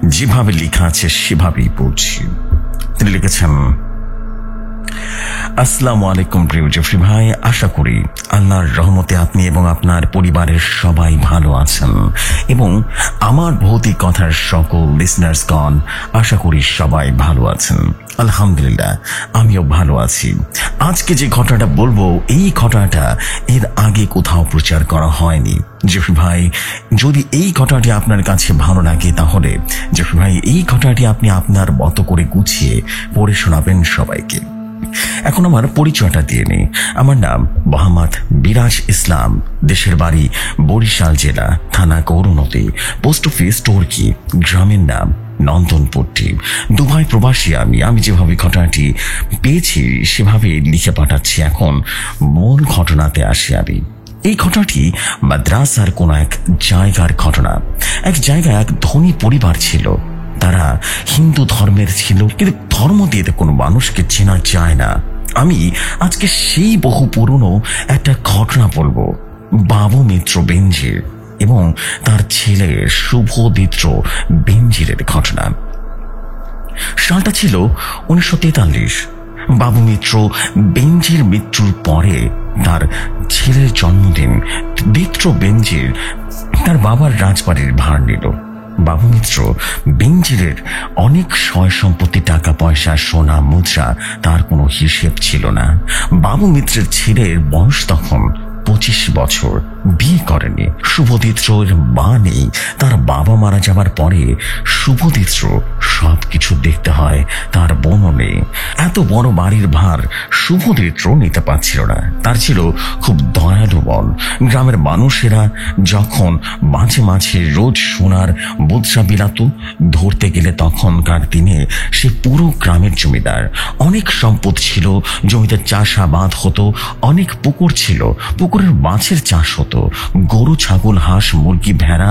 যেভাবে লেখা আছে সেভাবেই পড়ছি। তিনি লিখেছেন, আসসালামু আলাইকুম প্রিয় জেফরি ভাই, আশা করি আল্লাহর রহমতে আপনি এবং আপনার পরিবারের সবাই ভালো আছেন এবং আমার ভৌতিক কথার সকল লিসনার্সগণ আশা করি সবাই ভালো আছেন। আলহামদুলিল্লাহ, আমিও ভালো আছি। আজকে যে ঘটনাটা বলবো, এই ঘটনাটা এর আগে কোথাও প্রচার করা হয়নি। জেফরি ভাই, যদি এই ঘটনাটি আপনার কাছে ভালো লাগে তাহলে জেফরি ভাই এই ঘটনাটি আপনি আপনার মতো করে গুছিয়ে পড়ে শোনাবেন সবাইকে। এখন আমার পরিচয়টা দিয়ে নেই। আমার নাম মোহাম্মদ বিরাজ ইসলাম, দেশের বাড়ি বরিশাল জেলা, থানা গৌরনদী, পোস্ট অফিস টর্কি, গ্রামের নাম নন্দনপট্টি। দুবাই প্রবাসী আমি যেভাবে ঘটনাটি পেয়েছি সেভাবে লিখে পাঠাচ্ছি। এখন মূল ঘটনাতে আসি আমি। এই ঘটনাটি মাদ্রাসার কোন এক জায়গার ঘটনা। এক জায়গায় এক ধনী পরিবার ছিল। তারা হিন্দু ধর্মের ছিল, কিন্তু ধর্ম দিয়ে কোনো মানুষকে চেনা যায় না। আমি আজকে সেই বহু পুরনো একটা ঘটনা বলবো, বাবু মিত্র বেনজির এবং তার ছেলে শুভদীপ্ত বেনজিরের ঘটনা। সালটা ছিল 1943। বাবু মিত্র বেনজির মৃত্যুর পরে তার ছেলের জন্মদিন দীপ্ত বেনজির তার বাবার রাজবাড়ির ভার নিল। বাবু মিত্র বেনজিরের অনেক সয় সম্পত্তি, টাকা পয়সা, সোনা মুদ্রা, তার কোনো হিসেব ছিল না। বাবু মিত্রের ছেলের বয়স তখন 25 বছর, বিয়ে করেনি। শুভদীপ্তর মা নেই। তার বাবা মারা যাবার পরে শুভদীপ্ত সবকিছু দেখতে হয়, তার বোনও নেই। এত বড় বাড়ির ভার শুভদীপ্ত নিতে পারছিল না। তার ছিল খুব দয়ালু মন। গ্রামের মানুষেরা যখন মাঝে মাঝে রোজ সোনার মুদ্রা বিলাত, ধরতে গেলে তখনকার দিনে সে পুরো গ্রামের জমিদার। অনেক সম্পদ ছিল, জমিতে চাষাবাদ হতো, অনেক পুকুর ছিল, পুকুরের মাছের চাষ হতো, গরু, ছাগল, হাঁস, মুরগি, ভেড়া,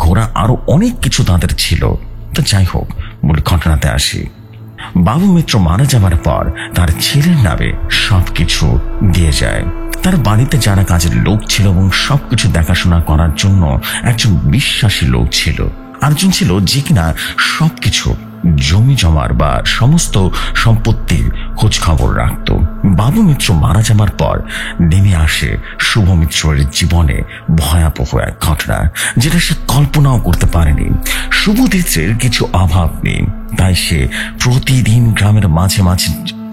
ঘোড়া, আরো অনেক কিছু তাদের ছিল। তো যাই হোক, মূল ঘটনাতে আসি। বাবু মিত্র মারা যাবার পর তার ছেলের নামে সবকিছু দিয়ে যায়। তার বাড়িতে যারা কাজের লোক ছিল এবং সবকিছু দেখাশোনা করার জন্য একজন বিশ্বাসী লোক ছিল, আরেকজন ছিল যে কিনা সবকিছু জমি জমার বা সমস্ত সম্পত্তির খোঁজ খবর রাখত। বাবু মিত্র মারা যাবার পর নেমে আসে শুভ মিত্রের জীবনে ভয়াবহ এক ঘটনা, যেটা সে কল্পনাও করতে পারেনি। শুভদীপ্তের কিছু অভাব নেই, তাই সে প্রতিদিন গ্রামের মাঝে মাঝে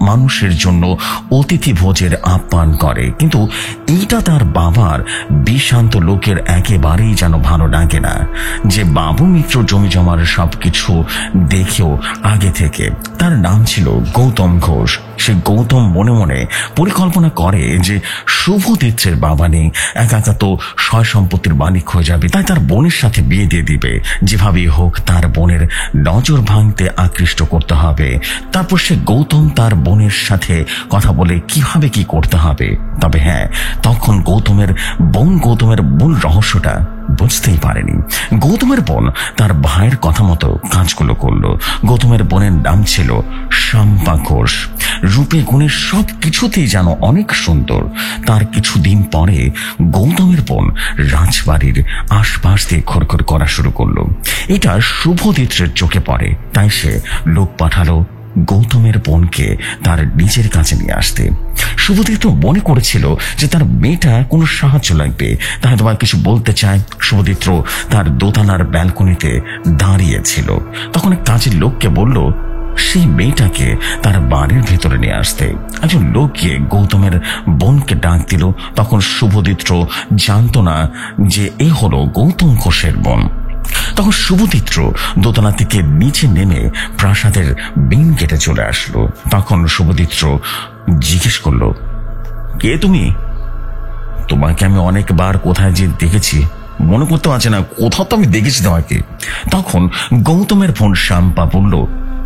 মানুষের জন্য অতিথি ভোজের আহ্বান করে। কিন্তু এইটা তার বাবার বিষান্ত লোকের একেবারেই যেন ভালো লাগে না, যে বাবু মিত্র জমি জমার সবকিছু দেখেও আগে থেকে। তার নাম ছিল গৌতম ঘোষ। সে গৌতম মনে মনে পরিকল্পনা করে যে শুভদীপ্তের বাবা নেই, একা তো সয় সম্পত্তির মালিক হয়ে যাবে, তাই তার বোনের সাথে বিয়ে দিয়ে দিবে। যেভাবেই হোক তার বোনের নজর ভাঙতে আকৃষ্ট করতে হবে। তারপর সে গৌতম তার বোনের সাথে কথা বলে কিভাবে কি করতে হবে। তবে হ্যাঁ, তখন গৌতমের মূল রহস্যটা বুঝতেই পারেনি। গৌতমের বোন তার ভাইয়ের কথা মতো কাজগুলো করলো। গৌতমের বোনের নাম ছিল শাম্পা ঘোষ। রূপে গুণে সব কিছুতেই যেন অনেক সুন্দর। তার কিছুদিন পরে গৌতমের বোন রাজবাড়ির আশপাশ দিয়ে খড়খড় করা শুরু করলো। এটা শুভদীপ্তের চোখে পড়ে, তাই সে লোক পাঠালো গৌতমের বোনকে তার নিজের কাছে নিয়ে আসতে। শুভদীপ্ত মনে করেছিল যে তার মেয়েটা কোনো সাহায্য লাগবে, তাই তোমার কিছু বলতে চায়। শুভদীপ্ত তার দোতলার ব্যালকনিতে দাঁড়িয়েছিল। তখন এক কাজের লোককে বলল সেই মেয়েটাকে তার বাড়ির ভেতরে নিয়ে আসতে। একজন লোক গিয়ে গৌতমের বোনকে ডাক দিল। তখন শুভদীপ্ত জানতো না যে এ হলো গৌতম ঘোষের বোন। তখন শুভদীপ্ত দোতলা থেকে নিচে নেমে প্রাসাদের মেইন গেটে চলে আসলো। তখন শুভদীপ্ত জিজ্ঞেস করলো, কে তুমি? তোমাকে আমি অনেকবার কোথায় যে দেখেছি, মনে করতে পারছি না, কোথাও তো আমি দেখেছি তোমাকে। তখন গৌতমের বোন শাম্পা বলল,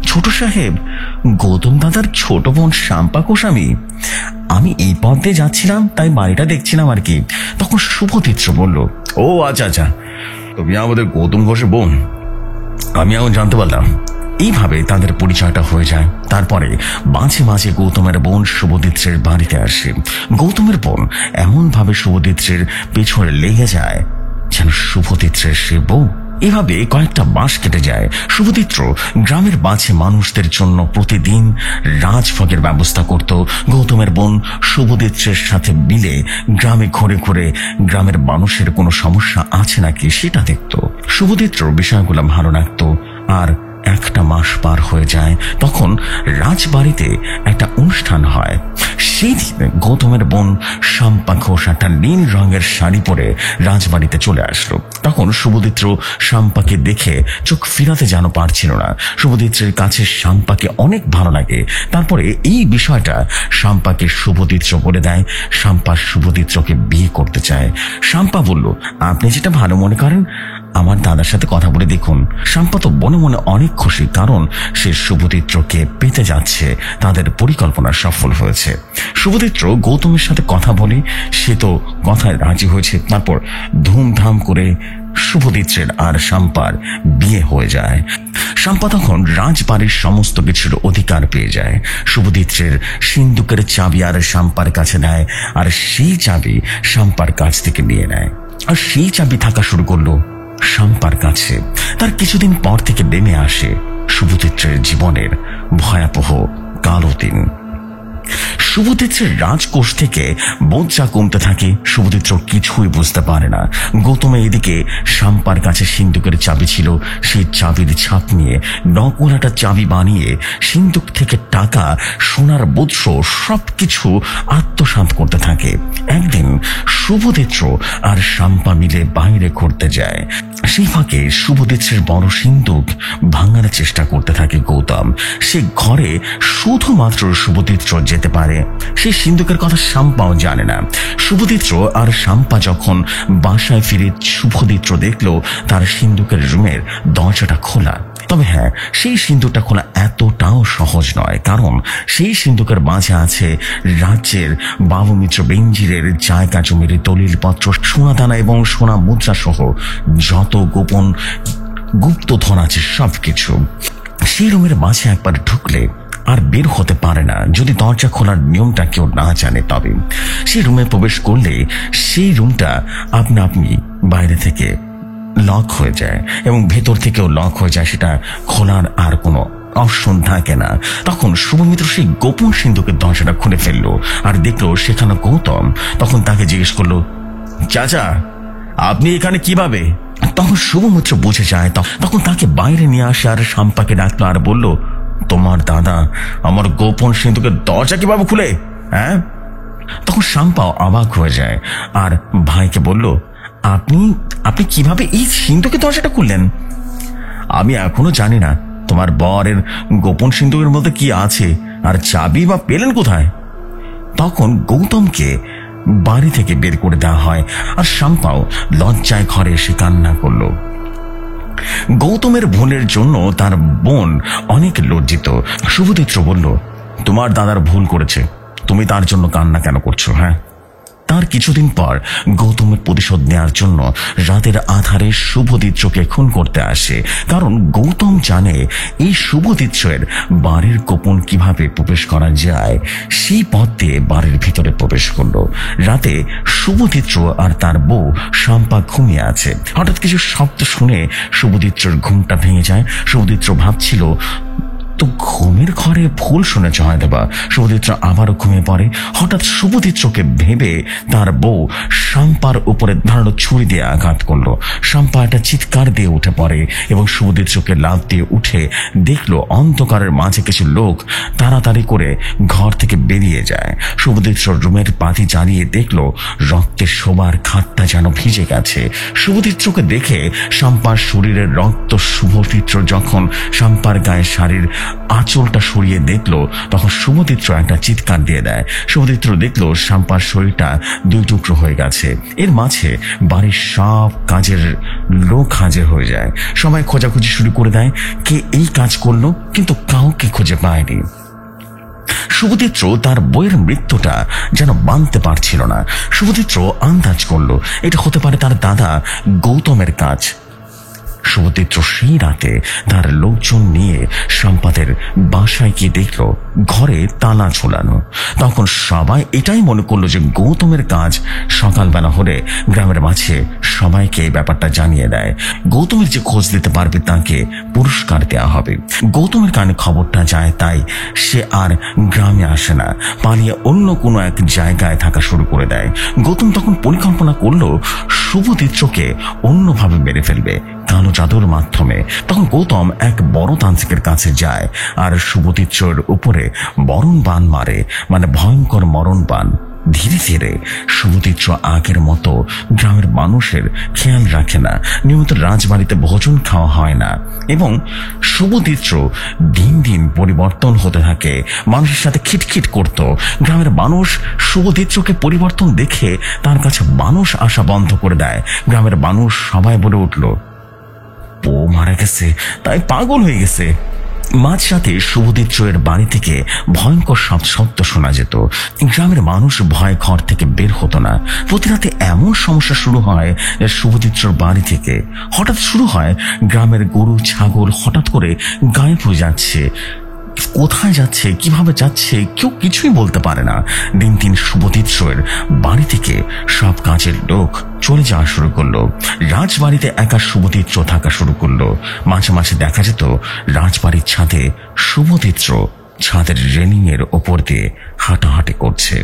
ছোট সাহেব, গৌতম দাদার ছোট বোন শাম্পা ঘোষ। আমি এই পথ দিয়ে যাচ্ছিলাম, তাই বাড়িটা দেখছিলাম আর কি। তখন শুভদীপ্ত বলল, ও আচ্ছা আচ্ছা, তুমি আমাদের গৌতম ঘোষের বোন, আমি এখন জানতে পারলাম। এইভাবে তাদের পরিচয়টা হয়ে যায়। তারপরে মাঝে মাঝে গৌতমের বোন শুভদীপ্তের বাড়িতে আসে। গৌতমের বোন এমন ভাবে শুভদীপ্তের পেছনে লেগে যায় যেন শুভদীপ্তের সে বউ এভাবে কয়েকটা মাস কেটে যায়। শুভদীত্র গ্রামের বাছে মানুষদের জন্য প্রতিদিন রাজভোগের ব্যবস্থা করত। গৌতমের বোন শুভদীত্রের সাথে মিলে গ্রামে ঘুরে ঘুরে গ্রামের মানুষের কোনো সমস্যা আছে নাকি সেটা দেখত। শুভদীত্র বিষয়গুলো ভালো লাগতো। আর একটা মাস পার হয়ে যায়, তখন রাজবাড়িতে একটা অনুষ্ঠান হয়। সেই দিন গৌতমের বোন শাম্পা ঘোষ একটা নীল রঙের শাড়ি পরে রাজবাড়িতে চলে আসলো। তখন শুভদীত্র শাম্পাকে দেখে চোখ ফিরাতে যেন পারছিল না। শুভদীত্রের কাছে শাম্পাকে অনেক ভালো লাগে। তারপরে এই বিষয়টা শাম্পাকে শুভদীত্র বলে দেয়। শাম্পা শুভদীত্রকে বিয়ে করতে চায়। শাম্পা বলল, আপনি যেটা ভালো মনে করেন, আমার দাদার সাথে কথা বলে দেখুন। শাম্পা তো মনে মনে অনেক খুশি, কারণ সে শুভদীত্রকে পেতে যাচ্ছে। তাদের পরিকল্পনা সফল হয়েছে। শুভদীত্র গৌতমের সাথে কথা বলে সে তো কথায় রাজি হয়েছে। তারপর ধুমধাম করে শুভদীত্রের আর শাম্পার বিয়ে হয়ে যায়। শাম্পা তখন রাজবাড়ির সমস্ত কিছুর অধিকার পেয়ে যায়। শুভদীত্রের সিন্দুকের চাবি আর শাম্পার কাছে দেয়, আর সেই চাবি শাম্পার কাছ থেকে নিয়ে নেয়। আর সেই চাবি থাকা শুরু করলো শাম্পার কাছে। তার কিছুদিন পর থেকে নেমে আসে শুভদীত্রের জীবনের ভয়াবহ কালো দিন। শুভদীত্রের রাজকোষ থেকে বোঝা কমতে থাকে। শুভদীত্র কিছুই বুঝতে পারে না। গৌতমে এদিকে শাম্পার কাছে সিন্দুকের চাবি ছিল। সেই চাবির ছাপ নিয়ে নকল একটা চাবি বানিয়ে সিন্দুক থেকে টাকা, সোনার বজ্র সবকিছু আত্মসাৎ করতে থাকে। একদিন শুভদীত্র আর শাম্পা মিলে বাইরে ঘুরতে যায়। সেই ফাঁকে শুভদীত্রের বড় সিন্দুক ভাঙার চেষ্টা করতে থাকে গৌতম। সে ঘরে শুধুমাত্র শুভদীত্র যেতে পারে। সেই সিন্দুকের কথা শাম্পাও জানে না। শুভদীত্র আর শাম্পা যখন বাসায় ফিরে শুভদীত্র দেখলো তার সিন্দুকের রুমের দরজাটা খোলা। তবে হ্যাঁ, সেই সিন্দুকটা খোলা এতটাও সহজ নয়, কারণ সেই সিন্দুকের মাঝে আছে রাজ্যের বাবু মিত্র বেঞ্জিরের জায়গা জমির দলিলপত্র, সোনাদানা এবং সোনা মুদ্রা সহ যত গোপন গুপ্তধন আছে সবকিছু। সেই রুমের মাঝে একবার ঢুকলে আর বের হতে পারে না, যদি দরজা খোলার নিয়মটা কেউ না জানে। তবে সেই রুমে প্রবেশ করলে সেই রুমটা আপনা আপনি বাইরে থেকে লক হয়ে যায় এবং ভেতর থেকেও লক হয়ে যায়। সেটা খোলার আর কোনো অপশন থাকে না। তখন শুভমিত্র সেই গোপন সিন্ধুকের দরজাটা খুলে ফেললো আর দেখলো সেখানে গৌতম। তখন তাকে জিজ্ঞেস করলো, চাচা আপনি এখানে কিভাবে? তখন শুভমিত্র বুঝে যায়। তখন তাকে বাইরে নিয়ে আসে আর শাম্পাকে ডাকলো আর বলল, তোমার দাদা আমার গোপন সিন্ধুকের দরজা কিভাবে খুলে? হ্যাঁ? তখন শাম্পাও অবাক হয়ে যায় আর ভাইকে বলল, আপনি আপনি কিভাবে এই সিন্ধুকের দরজাটা খুললেন? আমি এখনো জানি না তোমার বরের গোপন সিন্ধুকের মধ্যে কি আছে, আর চাবি বা পেলেন কোথায়? তখন গৌতমকে বাড়ি থেকে বের করে দেওয়া হয় আর শাম্পাও লজ্জায় ঘরে এসে কান্না করলো। গৌতমের ভুলের জন্য তার বোন অনেক লজ্জিত। শুভদীত্র বলল, তোমার দাদার ভুল করেছে, তুমি তার জন্য কান্না কেন করছো? হ্যাঁ? তার কিছুদিন পর গৌতমের প্রতিশোধ নেওয়ার জন্য রাতের আধারে শুভদীত্রকে খুন করতে আসে, কারণ গৌতম জানে এই শুভদীত্রের বাড়ির গোপন কিভাবে প্রবেশ করা যায়। সেই পথ দিয়ে বাড়ির ভিতরে প্রবেশ করলো। রাতে শুভদীত্র আর তার বউ শাম্পা ঘুমিয়ে আছে। হঠাৎ কিছু শব্দ শুনে শুভদীত্রের ঘুমটা ভেঙে যায়। শুভদীত্র ভাবছিল তো ঘুমের ঘরে ভুল শুনেছ হয়তো বা। শুভদীত্র আবারও ঘুমিয়ে পড়ে। হঠাৎ শুভদীত্রকে ভেবে তার বউ শাম্পার উপরে ধারালো ছুরি দিয়ে আঘাত করলো। শাম্পা একটা চিৎকার দিয়ে উঠে পড়ে এবং শুভদীত্রকে লাফ দিয়ে উঠে দেখলো অন্ধকারের মাঝে কিছু লোক তাড়াতাড়ি করে ঘর থেকে বেরিয়ে যায়। শুভদীত্র রুমের বাতি জ্বালিয়ে দেখলো রক্তে শোবার খাটটা যেন ভিজে গেছে। শুভদীত্রকে দেখে শাম্পার শরীরের রক্ত শুভদীত্র যখন শাম্পার গায়ে শাড়ির আঁচলটা সরিয়ে দেখলো তখন শুভদীত্র একটা চিৎকার দিয়ে দেয়। শুভদীত্র দেখলো শাম্পার শরীরটা দুই টুকরো হয়ে গেছে। এর মাঝে বাড়ির সব কাজের লোক হাজির হয়ে যায়। সবাই খোঁজাখুঁজি শুরু করে দেয় কে এই কাজ করলো, কিন্তু কাউকে খুঁজে পায়নি। শুভদীত্র তার বইয়ের মৃত্যুটা যেন মানতে পারছিল না। শুভদীত্র আন্দাজ করলো এটা হতে পারে তার দাদা গৌতমের কাজ। শুভচিত্র সেই রাতে তার লোকজন নিয়ে সম্পাদের বাসায় গিয়ে দেখল ঘরে তালা ঝোলানো। তখন সবাই এটাই মনে করলো যে গৌতমের কাজ সকালবেলা হলে গ্রামের মাঝে সবাইকে এই ব্যাপারটা জানিয়ে দেয়। গৌতমের যে খোঁজ দিতে পারবে তাকে পুরস্কার দেওয়া হবে। গৌতমের কানে খবরটা যায়, তাই সে আর গ্রামে আসে না, পালিয়ে অন্য কোনো এক জায়গায় থাকা শুরু করে দেয়। গৌতম তখন পরিকল্পনা করলো শুভচিত্রকে অন্যভাবে মেরে ফেলবে, কালো জাদুর মাধ্যমে। তখন গৌতম এক বড় তান্ত্রিকের কাছে যায় আর শুভচিত্রের উপরে মরণ বাণ মারে, মানে ভয়ঙ্কর মরণ বাণ। ধীরে ধীরে শুভচিত্র আগের মতো গ্রামের মানুষের খেয়াল রাখে না, নিয়মিত রাজবাড়িতে ভোজন খাওয়া হয় না এবং শুভচিত্র দিন দিন পরিবর্তন হতে থাকে, মানুষের সাথে খিটখিট করত। গ্রামের মানুষ শুভচিত্রকে পরিবর্তন দেখে তার কাছে মানুষ আসা বন্ধ করে দেয়। গ্রামের মানুষ সবাই বলে উঠল, বউ মারা গেছে, তাই পাগল হয়ে গেছে। মাঝরাতে শুভচিত্রের বাড়ি থেকে ভয়ঙ্কর সব শব্দ শোনা যেত। গ্রামের মানুষ ভয় ঘর থেকে বের হতো না। প্রতি রাতে এমন সমস্যা শুরু হয় যে শুভচিত্রের বাড়ি থেকে হঠাৎ শুরু হয় গ্রামের গরু ছাগল হঠাৎ করে গায়েব হয়ে যাচ্ছে। কোথায় যাচ্ছে, কিভাবে যাচ্ছে, কেউ কিছুই বলতে পারে না। দিন দিন শুভচিত্রের বাড়ি থেকে সব কাজের লোক চলে যাওয়া শুরু করলো। রাজবাড়িতে একা শুভচিত্র থাকা শুরু করলো। মাঝে মাঝে দেখা যেত রাজবাড়ির ছাদে শুভচিত্র ছাদের রেলিং এর ওপর দিয়ে হাঁটাহাঁটি করছে।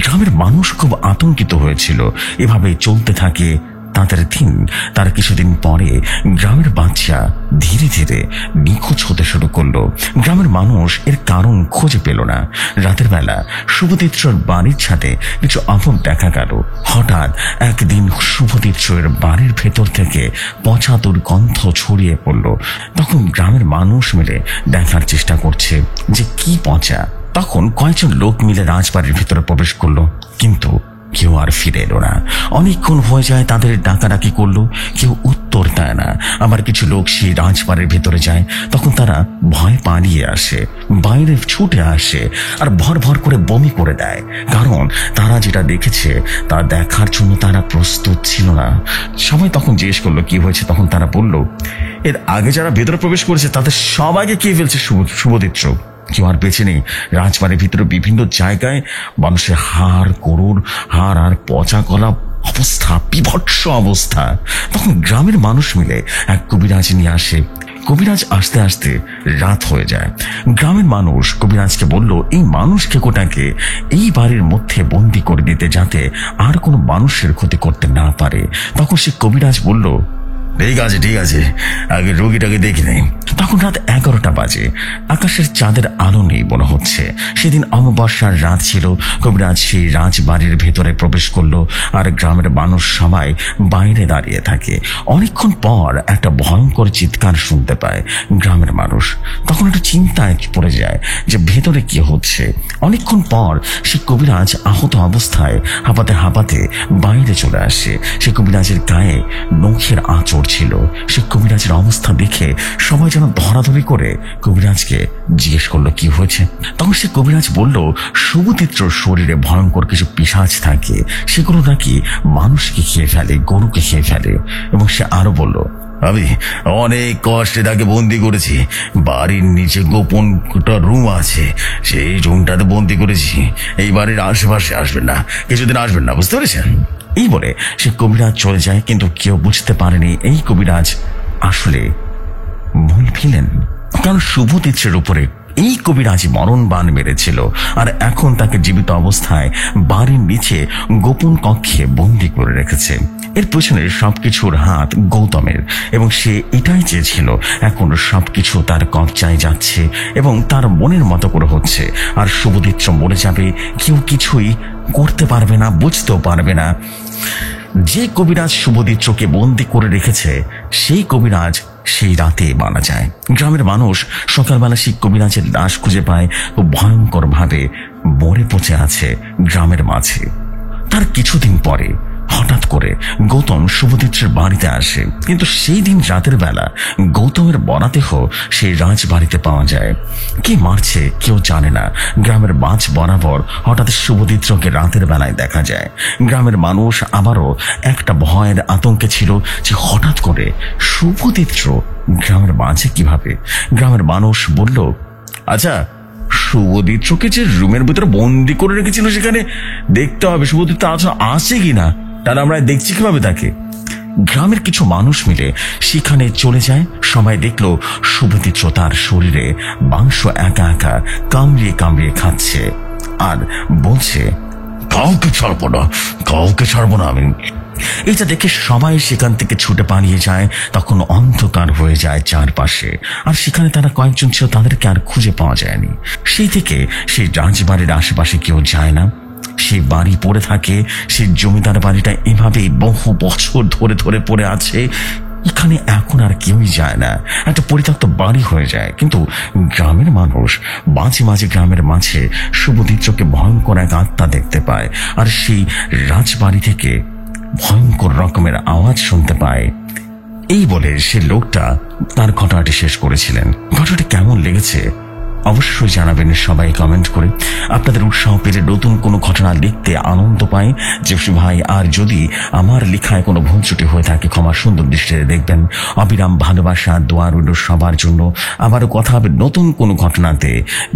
গ্রামের মানুষ খুব আতঙ্কিত হয়েছিল। এভাবেই চলতে থাকে তাদের দিন। তার কিছুদিন পরে গ্রামের বাচ্চা ধীরে ধীরে নিখোঁজ হতে শুরু করলো। গ্রামের মানুষ এর কারণ খুঁজে পেল না। রাতের বেলা শুভচিত্রের বাড়ির ছাদে কিছু অভাব দেখা গেল। হঠাৎ একদিন শুভচিত্রের বাড়ির ভেতর থেকে পচা দুর্গন্ধ ছড়িয়ে পড়ল। তখন গ্রামের মানুষ মিলে দেখার চেষ্টা করছে যে কি পচা। তখন কয়েকজন লোক মিলে রাজবাড়ির ভেতরে প্রবেশ করলো, কিন্তু কেউ আর ফিরে এলো না। অনেকক্ষণ হয়ে যায়, তাদের ডাকাডাকি করলো, কেউ উত্তর দেয় না। আবার কিছু লোক সেই রাজবাড়ির ভেতরে যায়, তখন তারা ভয় পালিয়ে আসে, বাইরে ছুটে আসে আর ভর ভর করে বমি করে দেয়। কারণ তারা যেটা দেখেছে তা দেখার জন্য তারা প্রস্তুত ছিল না। সবাই তখন জিজ্ঞেস করলো কি হয়েছে। তখন তারা বলল, এর আগে যারা ভেতরে প্রবেশ করেছে তাদের সবাইকে খেয়ে ফেলছে শুভচিত্র। কেউ আর বেঁচে নেই। রাজবাড়ির ভিতরে বিভিন্ন জায়গায় মানুষের হাড়, গরুর হাড় আর পচা গলা অবস্থা, বিভৎস অবস্থা। তখন গ্রামের মানুষ মিলে এক কবিরাজ নিয়ে আসে। কবিরাজ আসতে আসতে রাত হয়ে যায়। গ্রামের মানুষ কবিরাজকে বলল এই মানুষ খেকোটাকে এই বাড়ির মধ্যে বন্দি করে দিতে, যাতে আর কোনো মানুষের ক্ষতি করতে না পারে। তখন সে কবিরাজ বলল, ঠিক আছে, আগে রোগীটাকে দেখে নেই। তখন রাত 11টা বাজে। আকাশের চাঁদের আলো নেই মনে হচ্ছে। সেদিন অমাবস্যার রাত ছিল। কবিরাজ সেই রাজবাড়ির ভেতরে প্রবেশ করলো আর গ্রামের মানুষ সবাই বাইরে দাঁড়িয়ে থাকে। অনেকক্ষণ পর একটা ভয়ঙ্কর চিৎকার শুনতে পায় গ্রামের মানুষ। তখন একটা চিন্তায় পড়ে যায় যে ভেতরে কি হচ্ছে। অনেকক্ষণ পর সে কবিরাজ আহত অবস্থায় হাঁপাতে হাঁপাতে বাইরে চলে আসে। সে কবিরাজের গায়ে নখের আঁচড় ছিল। সে কবিরাজের অবস্থা দেখে সবাই যেন ধরাধরি করে কবিরাজকে জিজ্ঞেস করলো কি হয়েছে। তখন সে কবিরাজ বলল, শুভচিত্রর শরীরে ভয়ঙ্কর কিছু পিশাচ থাকে, সেগুলো নাকি মানুষকে খেয়ে ফেলে, গরুকে খেয়ে ফেলে। এবং সে আরো বলল, আমি অনেক কষ্টে তাকে বন্দি করেছি। বাড়ির নিচে গোপন একটা রুম আছে, সেই রুমটাতে বন্দি করেছি। এই বাড়ির আশেপাশে আসবেন না, কিছুদিন আসবেন না, বুঝতে পেরেছেন? এই বলে সে কবিরাজ চলে যায়। কিন্তু কেউ বুঝতে পারেনি এই কবিরাজ আসলে ভুল ভিলেন। কারণ শুভচিত্রের উপরে এই কবিরাজি মরণ বাণ মেরেছিল আর এখন তাকে জীবিত অবস্থায় বাড়ির নিচে গোপন কক্ষে বন্দি করে রেখেছে। এর পেছনে সবকিছুর হাত গৌতমের, এবং সে এটাই চেয়েছিল এখন সবকিছু তার কবজায় যাচ্ছে এবং তার মনের মতো করে হচ্ছে। আর শুভচিত্র মরে যাবে, কেউ কিছুই করতে পারবে না, বুঝতেও পারবে না। যে কবিরাজ শুভচিত্রকে বন্দি করে রেখেছে সেই কবিরাজ সেই রাতে মারা যায়। গ্রামের মানুষ সকালবেলা সেই কবিরাজের লাশ খুঁজে পায় ও ভয়ঙ্কর ভাবে মরে পচে আছে গ্রামের মাঝে। তার কিছুদিন পরে হঠাৎ করে গৌতম শুভদীপ্তের বাড়িতে আসে, কিন্তু সেই দিন রাতের বেলা গৌতমের মরদেহ সেই রাজবাড়িতে পাওয়া যায়। কে মারছে কেউ জানে না। গ্রামের মাঝ বরাবর হঠাৎ শুভদীপ্তকে রাতের বেলায় দেখা যায়। গ্রামের মানুষ আবারও একটা ভয়ের আতঙ্কে ছিল যে হঠাৎ করে শুভদীপ্ত গ্রামের মাঝে কিভাবে। গ্রামের মানুষ বলল, আচ্ছা, শুভদীপ্তকে যে রুমের ভিতরে বন্দি করে রেখেছিল সেখানে দেখতে হবে শুভদীপ্ত আছে কিনা, তাহলে আমরা দেখছি কিভাবে তাকে। গ্রামের কিছু মানুষ মিলে সেখানে চলে যায়। সবাই দেখলো শুভদীপ্ত তার শরীরে মাংস একা একা কামড়িয়ে কামড়িয়ে খাচ্ছে আর বলছে, কাউকে ছাড়বো না আমি। এটা দেখে সবাই সেখান থেকে ছুটে পালিয়ে যায়। তখন অন্ধকার হয়ে যায় চারপাশে, আর সেখানে তারা কয়েকজন ছিল, তাদেরকে আর খুঁজে পাওয়া যায়নি। সেই থেকে সেই রাজবাড়ির আশেপাশে কেউ যায় না। সেই বাড়ি পড়ে থাকে, সেই জমিদার বাড়িটা এভাবেই বহু বছর ধরে ধরে পড়ে আছে। এখানে এখন আর কেউই যায় না, একটা পরিত্যক্ত বাড়ি হয়ে যায়। কিন্তু গ্রামের মানুষ মাঝে মাঝে গ্রামের মাঝে শুভদীপ্তকে ভয়ঙ্কর এক আত্মা দেখতে পায়, আর সেই রাজবাড়ি থেকে ভয়ঙ্কর রকমের আওয়াজ শুনতে পায়। এই বলে সে লোকটা তার ঘটনাটি শেষ করেছিলেন। ঘটনাটি কেমন লেগেছে অবশ্যই জানাবেন সবাই কমেন্ট করে। আপনাদের উৎসাহ পেলে নতুন কোনো ঘটনা লিখতে আনন্দ পাই জেফরি ভাই। আর যদি আমার লেখায় কোনো ভুল ত্রুটি হয়ে থাকে ক্ষমা সুন্দর দৃষ্টিতে দেখবেন। অবিরাম ভালোবাসা দোয়া রইল সবার জন্য। আবারও কথা হবে নতুন কোনো ঘটনাতে।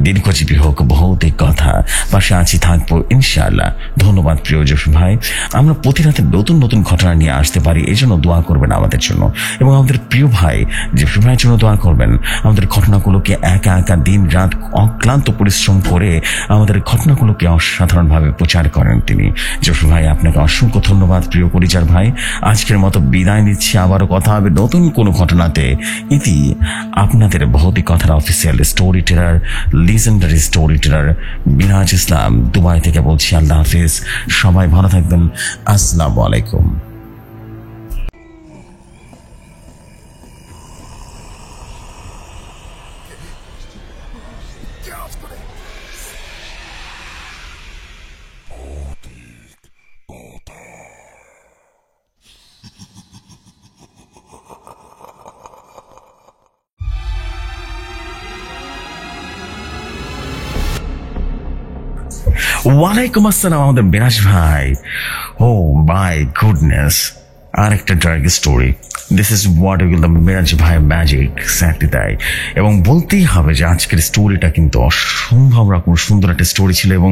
দীর্ঘজীবী হোক ভৌতিক কথা, পাশে আছি থাকবো ইনশাআল্লাহ। ধন্যবাদ প্রিয় জেফরি ভাই। আমরা প্রতি রাতে নতুন নতুন ঘটনা নিয়ে আসতে পারি, এই জন্য দোয়া করবেন আমাদের জন্য, এবং আমাদের প্রিয় ভাই জেফরি ভাইয়ের জন্য দোয়া করবেন। আমাদের ঘটনাগুলোকে একা একা দিন রাত অক্লান্ত পরিশ্রম করে আমাদের ঘটনাগুলোকে অসাধারণভাবে প্রচার করেন তিনি। জেফরি ভাই, আপনাকে অসংখ্য ধন্যবাদ প্রিয় পরিচার ভাই। আজকের মতো বিদায় নিচ্ছি, আবারও কথা হবে নতুন কোনো ঘটনাতে। ইতি আপনাদের ভৌতিক কথার official storyteller, legendary storyteller Miraj Islam, Dubai থেকে বলছি। আল্লাহ হাফিজ, সবাই ভালো থাকবেন। আসসালামু আলাইকুম। ওয়ালাইকুম আসসালাম আমাদের মিরাজ ভাই। ও মাই গুডনেস, আর একটা dark story. This is what will the Miraj bhai magic, exactly তাই। এবং বলতেই হবে যে আজকের স্টোরিটা কিন্তু অসম্ভব রকম সুন্দর একটা স্টোরি ছিল, এবং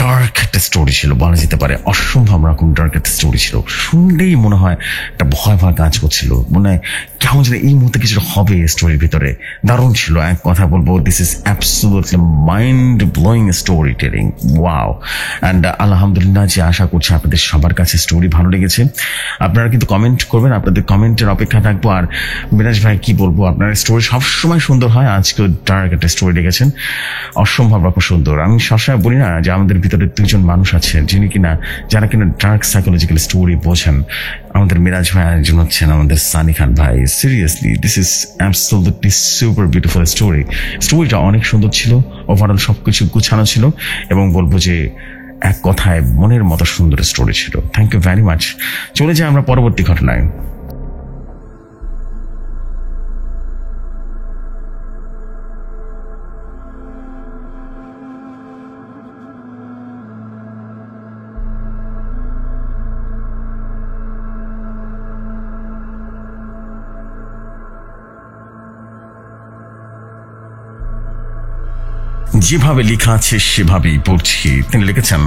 ডার্ক একটা স্টোরি ছিল বলা যেতে পারে। অসম্ভব রকম ডার্ক একটা স্টোরি ছিল। শুনলেই মনে হয় একটা ভয় ভয় কাজ করছিল, মনে হয় কেমন যেন এই মুহূর্তে কিছু হবে স্টোরির ভিতরে। দারুণ ছিল, এক কথা বলবো, this is absolutely mind blowing story telling. Wow. And আলহামদুলিল্লাহ, যে আশা করছি আপনাদের সবার কাছে স্টোরি ভালো লেগেছে। আপনারা কিন্তু কমেন্ট করবেন, আপনাদের কমেন্টের অপেক্ষা থাকবো। আর মিরাজ ভাই কি বলবো, আপনার স্টোরি সবসময় সুন্দর হয়, আজকেও ডার্ক একটা স্টোরি লিখেছেন, অসম্ভব রকম সুন্দর। আমি সবসময় বলি না যে আমাদের ভিতরে দুজন মানুষ আছেন যারা কিনা ডার্ক সাইকোলজিক্যাল স্টোরি বোঝেন। আমাদের মিরাজ ভাই একজন হচ্ছেন আমাদের সানি খান ভাই। Seriously, this is absolutely super beautiful story. স্টোরিটা অনেক সুন্দর ছিল, ওভারঅল সবকিছু গুছানো ছিল, এবং বলবো যে এক কথায় মনের মতো সুন্দর স্টোরি ছিল। Thank you very much. চলে যাই আমরা পরবর্তী ঘটনায়। যেভাবে লেখা আছে সেভাবেই পড়ছি। তিনি লিখেছেন,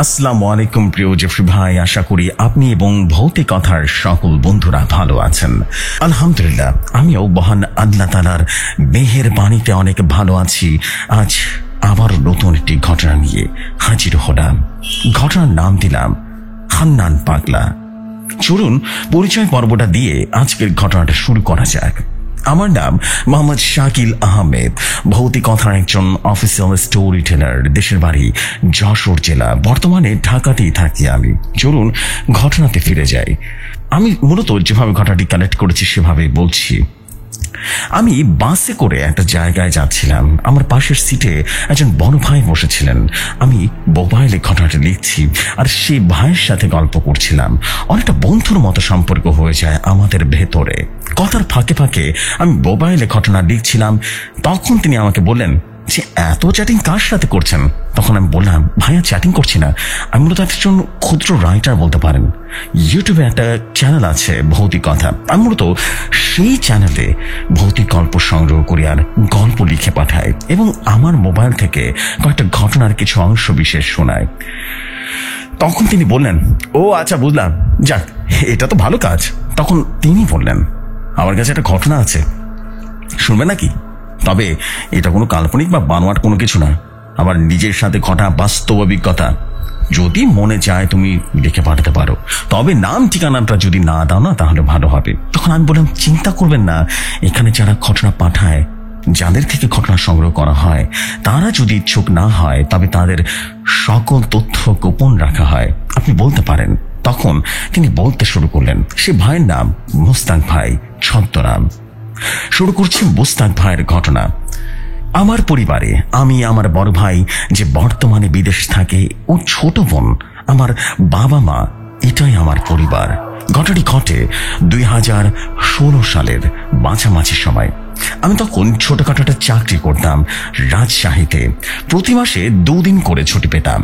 আসসালামু আলাইকুম প্রিয় জেফরি ভাই, আশা করি আপনি এবং ভৌতিক কথার সকল বন্ধুরা ভালো আছেন। আলহামদুলিল্লাহ, আমিও মহান আল্লাহ তাআলার মেহেরবানিতে অনেক ভালো আছি। আজ আবার নতুন একটি ঘটনা নিয়ে হাজির হলাম। ঘটনার নাম দিলাম হান্নান পাগলা। চলুন পরিচয় পর্বটা দিয়ে আজকের ঘটনাটা শুরু করা যাক। আমার নাম মোহাম্মদ শাকিল আহমেদ, ভৌতিক কথার একজন অফিসিয়াল স্টোরি টেলার। দেশের বাড়ি যশোর জেলা, বর্তমানে ঢাকাতেই থাকি আমি। চলুন ঘটনাতে ফিরে যাই। আমি মূলত যেভাবে ঘটনাটি কালেক্ট করেছি সেভাবেই বলছি। আমি বাসে করে একটা জায়গায় যাচ্ছিলাম। আমার পাশের সিটে একজন বড় ভাই বসেছিলেন। আমি মোবাইলে ঘটনাটা লিখছি আর সেই ভাইয়ের সাথে গল্প করছিলাম। অনেকটা বন্ধুর মতো সম্পর্ক হয়ে যায় আমাদের ভেতরে। কথার ফাঁকে ফাঁকে আমি মোবাইলে ঘটনা লিখছিলাম। তখন তিনি আমাকে বললেন যে এত চ্যাটিং কার সাথে করছেন? তখন আমি বললাম, ভাইয়া চ্যাটিং করছি না, আমি মূলত একজন ক্ষুদ্র রাইটার বলতে পারেন। ইউটিউবে একটা চ্যানেল আছে ভৌতিক কথা, আমি মূলত সেই চ্যানেলে ভৌতিক গল্প সংগ্রহ করি আর গল্প লিখে পাঠাই এবং আমার মোবাইল থেকে কয়েকটা ঘটনার কিছু অংশ বিশেষ শোনায়। তখন তিনি বললেন, ও আচ্ছা বুঝলাম, যাক এটা তো ভালো কাজ। তখন তিনি বললেন, আমার কাছে একটা ঘটনা আছে, শুনবে নাকি? তবে এটা কোনো কাল্পনিক বা বানোয়াট কোনো কিছু না, আমার নিজের সাথে ঘটা বাস্তব অভিজ্ঞতা। যদি মনে চায় তুমি লিখে পাঠাতে পারো, তবে নাম ঠিকানাটা যদি না দাও না তাহলে ভালো হবে। তখন আমি বললাম, চিন্তা করবেন না, এখানে যারা ঘটনা পাঠায়, যাদের থেকে ঘটনা সংগ্রহ করা হয়, তারা যদি ইচ্ছুক না হয় তবে তাদের সকল তথ্য গোপন রাখা হয়, আপনি বলতে পারেন। তখন তিনি বলতে শুরু করলেন। সে ভাইয়ের নাম মুস্তাক ভাই, ছদ্মনাম। শুরু করছি মুস্তাক ভাইয়ের ঘটনা। আমার পরিবারে আমি, আমার বড় ভাই যে বর্তমানে বিদেশ থাকে, ও ছোট বোন, আমার বাবা মা, এটাই আমার পরিবার। ঘটনাটি ঘটে 2016 সালের মাঝামাঝি সময়। আমি তখন ছোটখাটো একটা চাকরি করতাম রাজশাহীতে। প্রতি মাসে 2 দিন করে ছুটি পেতাম।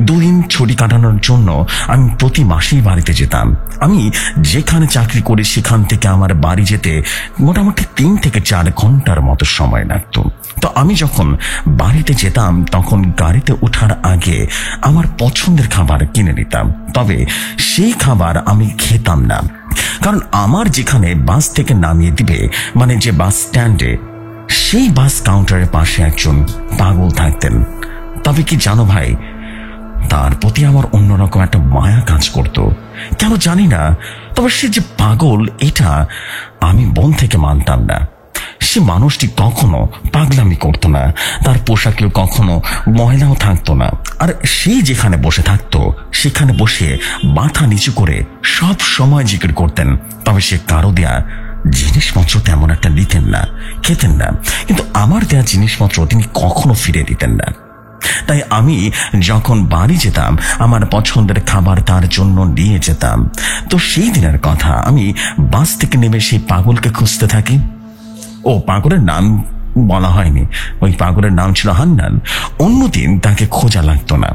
2 দিন ছুটি কাটানোর জন্য আমি প্রতি মাসেই বাড়িতে যেতাম। আমি যেখানে চাকরি করি সেখান থেকে আমার বাড়ি যেতে মোটামুটি 3 থেকে 4 ঘন্টার মতো সময় লাগত। তো আমি যখন বাড়িতে যেতাম তখন গাড়িতে ওঠার আগে আমার পছন্দের খাবার কিনে নিতাম। তবে সেই খাবার আমি খেতাম না, কারণ আমার যেখানে বাস থেকে নামিয়ে দিবে, মানে যে বাস স্ট্যান্ডে, সেই বাস কাউন্টারের পাশে একজন পাগল থাকতেন। তবে কি জানো ভাই, তার প্রতি আমার অন্যরকম একটা মায়া কাজ করত, কেন জানি না। তবে সে যে পাগল এটা আমি মন থেকে মানতাম না। সে মানুষটি কখনো পাগলামি করতো না, তার পোশাকেও কখনো ময়লাও থাকতো না। আর সে যেখানে বসে থাকতো সেখানে বসে মাথা নিচু করে সব সময় জিকির করতেন। তবে সে কারো দেয়া জিনিসপত্র তেমন একটা নিতেন না, খেতেন না, কিন্তু আমার দেয়া জিনিসপত্র তিনি কখনো ফিরে দিতেন না। তাই আমি যখন বাড়ি যেতাম আমার পছন্দের খাবার তার জন্য নিয়ে যেতাম। তো সেই দিনের কথা, আমি বাস থেকে নেমে সেই পাগলকে খুঁজতে থাকি। ও পাগলের নাম বলা হয়নি, ওই পাগলের নাম ছিল হান্নান। অন্যদিন তাকে খোঁজা লাগতো না,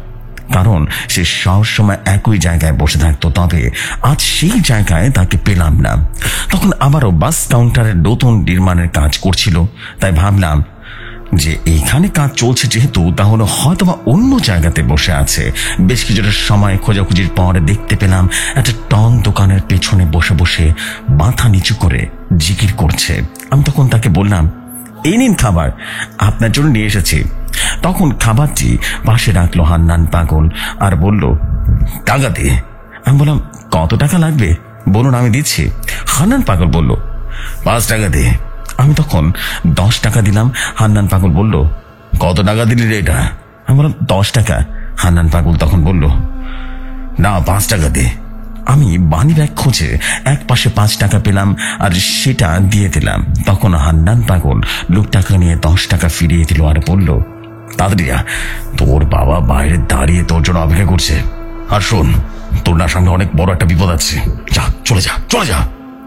কারণ সে সবসময় একই জায়গায় বসে থাকতো। তবে আজ সেই জায়গায় তাকে পেলাম না। তখন আবারও বাস কাউন্টারের নতুন নির্মাণের কাজ করছিল, তাই ভাবলাম যে এইখানে কাজ চলছে যেহেতু, তাহলে হয়তোবা অন্য জায়গাতে বসে আছে। বেশ কিছুটা সময় খোঁজাখুঁজির পর দেখতে পেলাম একটা টন দোকানের পেছনে বসে বসে মাথা নিচু করে জিকির করছে। আমি তখন তাকে বললাম, এই নিন খাবার, আপনার জন্য নিয়ে এসেছি। তখন খাবারটি পাশে রাখলো হান্নান পাগল আর বলল, টাকা দে। আমি বললাম, কত টাকা লাগবে বলুন, আমি দিচ্ছি। হান্নান পাগল বলল, 5 টাকা দে। আমি তখন 10 টাকা দিলাম। হান্নান পাগল বলল, কত টাকা দিলি রে এটা? আমি বললাম, 10 টাকা। হান্নান পাগল তখন বলল, না 5 টাকা দে। আমি বানি ব্যাগ খুঁজে এক পাশে 5 টাকা পেলাম আর সেটা দিয়ে দিলাম। তখন হান্নান পাগল লোকটাকে নিয়ে 10 টাকা ফিরিয়ে দিল আর বলল, তাড়াতাড়ি তোর বাবা বাইরে দাঁড়িয়ে তোর জন্য অপেক্ষা করছে। আর শোন, তোর না সামনে অনেক বড় একটা বিপদ আছে, যা চলে যা চলে যা।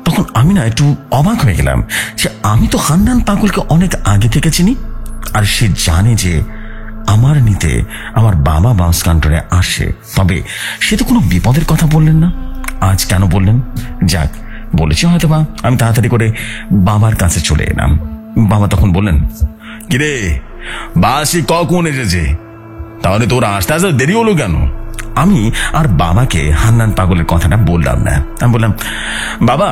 তখন আমি না একটু অবাক হয়ে গেলাম যে আমি তো হান্নান পাগলকে অনেক আগে থেকে চিনি, আর সে জানে যে আমার নিতে আমার বাবা বাস কাউন্টারে আসে। তবে সে তো কোনো বিপদের কথা বললেন না, আজ কেন বললেন? যাক, বলেছি হয়তো বা। আমি তাড়াতাড়ি করে বাবার কাছে চলে এলাম। বাবা তখন বললেন, কিরে বাসি কখন এসেছে? তাহলে তোর আসতে আসতে দেরি হলো কেন? আমি আর বাবাকে হান্নান পাগলের কথাটা বললাম না। আমি বললাম, বাবা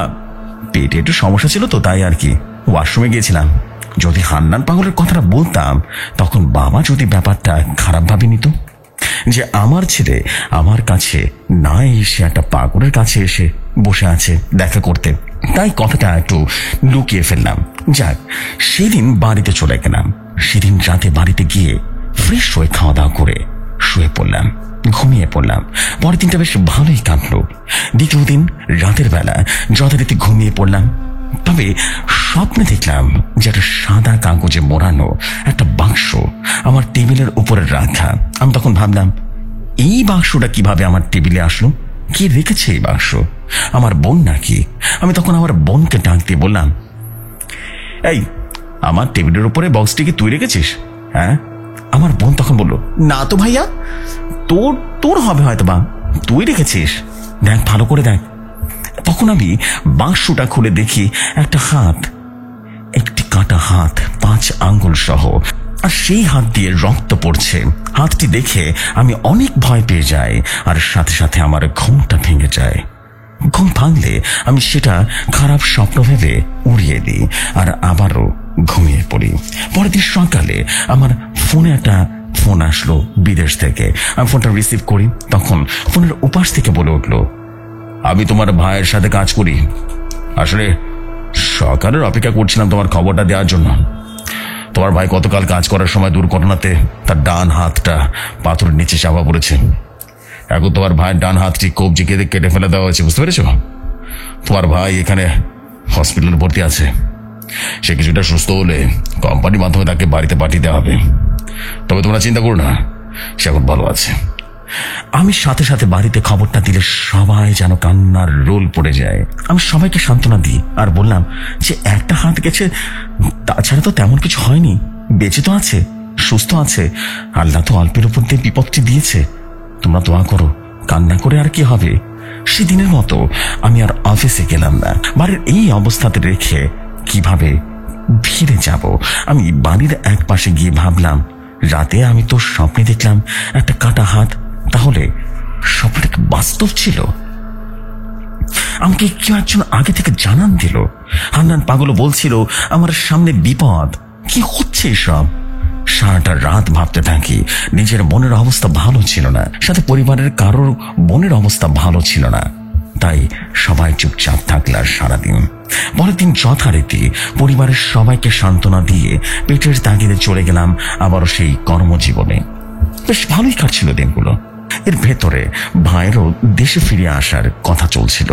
পেটে একটু সমস্যা ছিল তো, তাই আর কি, ওয়াশরুমে গিয়েছিলাম। যদি হান্নান পাগলের কথাটা বলতাম তখন বাবা যদি ব্যাপারটা খারাপ ভাবে নিত যে আমার ছেলে আমার কাছে না এসে একটা পাগলের কাছে এসে বসে আছে দেখা করতে, তাই কথাটা একটু লুকিয়ে ফেললাম। যাক, সেদিন বাড়িতে চলে গেলাম। সেদিন রাতে বাড়িতে গিয়ে ফ্রেশ হয়ে খাওয়া দাওয়া করে শুয়ে পড়লাম, ঘুমিয়ে পড়লাম। পরের দিনটা বেশ ভালোই কাটলো। দ্বিতীয় দিন রাতের বেলা যথারীতি ঘুমিয়ে পড়লাম। তবে স্বপ্নে দেখলাম যে একটা সাদা কাগজে মোড়ানো একটা বাক্স আমার টেবিলের উপরে রাখা। আমি তখন ভাবলাম, এই বাক্সটা কিভাবে আমার টেবিলে আসলো? কে রেখেছে এই বাক্স? আমার বোন নাকি? আমি তখন আমার বোনকে ডাক দিয়ে বললাম, এই, আমার টেবিলের উপরে বক্সটিকে তুই রেখেছিস? হ্যাঁ। আমার বোন তখন বলল, না তো ভাইয়া, তোর তোর হবে হয়তো, বা তুই রেখেছিস, দেখ ভালো করে দেখ। তখন আমি বাক্সটা খুলে দেখি একটা হাত, একটি কাটা হাত, 5 আঙ্গুল সহ, আর সেই হাত দিয়ে রক্ত পড়ছে। হাতটি দেখে আমি অনেক ভয় পেয়ে যাই, আর সাথে সাথে আমার ঘুমটা ভেঙে যায়। ঘুম ভাঙলে আমি সেটা খারাপ স্বপ্ন ভেবে উড়িয়ে দিই আর আবারও ঘুমিয়ে পড়ি। পরের দিন সকালে আমার ফোনে একটা ফোন আসলো বিদেশ থেকে। আমি ফোনটা রিসিভ করি, তখন ফোনের উপাস থেকে বলে উঠলো, আমি তোমার ভাইয়ের সাথে কাজ করি। আসলে সকালের অপেক্ষা করছিলাম তোমার খবরটা দেওয়ার জন্য। তোমার ভাই গতকাল কাজ করার সময় দুর্ঘটনাতে তার ডান হাতটা পাথরের নিচে চাপা পড়েছে। এখন তোমার ভাইয়ের ডান হাতটি কবজি কেটে ফেলে দেওয়া হয়েছে, বুঝতে পেরেছ? তোমার ভাই এখানে হসপিটালে ভর্তি আছে। সে কিছুটা সুস্থ হলে কোম্পানির মাধ্যমে তাকে বাড়িতে পাঠিয়ে দেওয়া হবে। তবে তোমরা চিন্তা করো না, সে এখন ভালো আছে। আমি সাথে সাথে বাড়িতে খবরটা দিলে সবাই যেন কান্নার রোল পড়ে যায়। আমি সবাইকে সান্ত্বনা দিই আর বললাম যে একটা হাত গেছে, তাছাড়া তো তেমন কিছু হয়নি, বেঁচে তো আছে, সুস্থ আছে। আল্লাহ তো অল্পের উপর দিয়ে বিপদটি দিয়েছে। তোমরা দোয়া করো, কান্না করে আর কি হবে। সেদিনের মতো আমি আর অফিসে গেলাম না। বাড়ির এই অবস্থাতে রেখে কিভাবে ফিরে যাব? আমি বাড়ির এক পাশে গিয়ে ভাবলাম, রাতে আমি তো স্বপ্নে দেখলাম একটা কাটা হাত, তাহলে স্বপ্নটা কি বাস্তব ছিল? আমাকে কেউ একজন আগে থেকে জানান দিল। হান্নান পাগল বলছিল আমার সামনে বিপদ। কি হচ্ছে এসব? সারাটা রাত ভাবতে থাকি। নিজের মনের অবস্থা ভালো ছিল না, সাথে পরিবারের কারোর মনের অবস্থা ভালো ছিল না। তাই সবাই চুপচাপ থাকল আর সারাদিন। পরের দিন যথারীতি পরিবারের সবাইকে সান্ত্বনা দিয়ে পেটের তাগিদে চলে গেলাম আবারও সেই কর্মজীবনে। বেশ ভালোই কাটছিল দিনগুলো। এর ভেতরে ভাইয়েরও দেশে ফিরে আসার কথা চলছিল।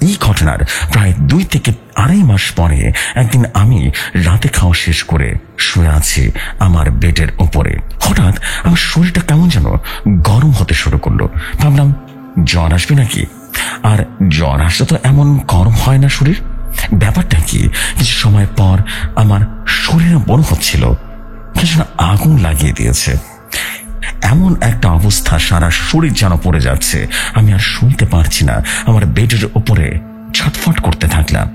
এই ঘটনার প্রায় 2 থেকে 2.5 মাস পরে একদিন আমি রাতে খাওয়া শেষ করে শুয়ে আছি আমার বেডের উপরে। হঠাৎ আমার শরীরটা কেমন যেন গরম হতে শুরু করলো। ভাবলাম জ্বর আসবে নাকি, আর জ্বর আসলে তো এমন গরম হয় না শরীর। ব্যাপারটা কি? কিছু সময় পর আমার শরীরে মনে হচ্ছিল কিছু না আগুন লাগিয়ে দিয়েছে। এমন একটা অবস্থা, সারা শরীর যেন পড়ে যাচ্ছে। আমি আর শুনতে পারছি না, আমার বেডের উপরে ছটফট করতে থাকলাম।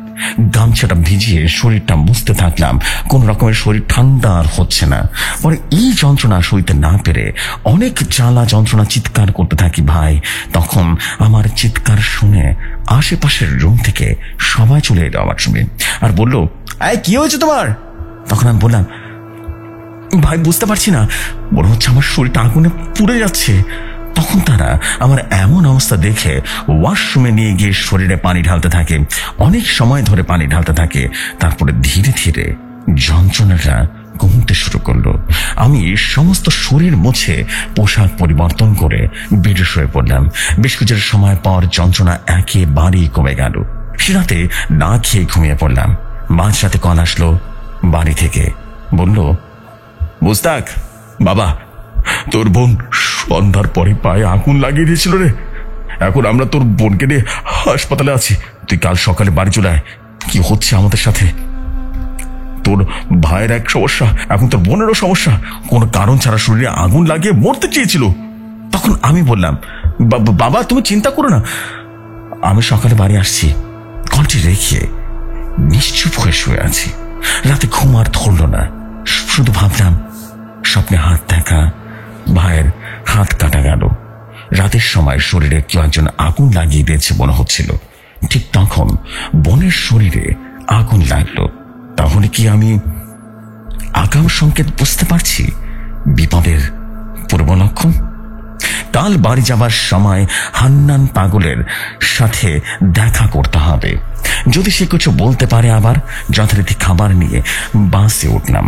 গামছাটা ভিজিয়ে শরীরটা মুছতে থাকলাম। কোন রকমের শরীর ঠান্ডা আর হচ্ছে না। পরে এই যন্ত্রণা সইতে না পেরে অনেক জ্বালা যন্ত্রণা চিৎকার করতে থাকি ভাই। তখন আমার চিৎকার শুনে আশেপাশের রুম থেকে সবাই চলে এলো আমার রুমে আর বলল, এই কি হয়েছে তোমার? তখন আমি বললাম, ভাই বুঝতে পারছি না, মনে হচ্ছে আমার শরীরটা আগুনে পুড়ে যাচ্ছে। তখন তারা আমার এমন অবস্থা দেখে ওয়াশরুমে নিয়ে গিয়ে শরীরে পানি ঢালতে থাকে। অনেক সময় ধরে পানি ঢালতে থাকে। তারপরে ধীরে ধীরে যন্ত্রণাটা কমতে শুরু করলো। আমি সমস্ত শরীর মুছে পোশাক পরিবর্তন করে বেডে শুয়ে পড়লাম। বেশ কিছু সময় পর যন্ত্রণা একেবারেই কমে গেল। সে রাতে না খেয়ে ঘুমিয়ে পড়লাম। মাঝরাতে কল আসলো বাড়ি থেকে, বলল, মুস্তাক বাবা, তোর বোন সন্ধ্যার পরে পায়ে আগুন লাগিয়ে দিয়েছিল রে। এখন আমরা তোর বোনকে নিয়ে হাসপাতালে আছি। তুই কাল সকালে বাড়ি চলে আয়। কি হচ্ছে আমাদের সাথে? তোর ভাইয়ের এক সমস্যা, এখন তোর বোনেরও সমস্যা। কোনো কারণ ছাড়া শরীরে আগুন লাগিয়ে মরতে চেয়েছিল। তখন আমি বললাম, বাবা তুমি চিন্তা করো না, আমি সকালে বাড়ি আসছি। কলটি রেখে নিশ্চুপ হয়ে শুয়ে আছি। রাতে ঘুম আর ধরল না। শুধু ভাবলাম, স্বপ্নে হাত দেখা, ভাইয়ের হাত কাটা গেল। রাতের সময় শরীরে কেউ একজন আগুন লাগিয়ে দিয়েছে মনে হচ্ছিল। ঠিক তখন বোনের শরীরে আগুন লাগলো। তাহলে কি আমি আগাম সংকেত বুঝতে পারছি বিপদের পূর্ব লক্ষণ? কাল বাড়ি যাবার সময় হান্নান পাগলের সাথে দেখা করতে হবে। যদি সে কিছু বলতে পারে আবার। যথারীতি খাবার নিয়ে বাসে উঠলাম।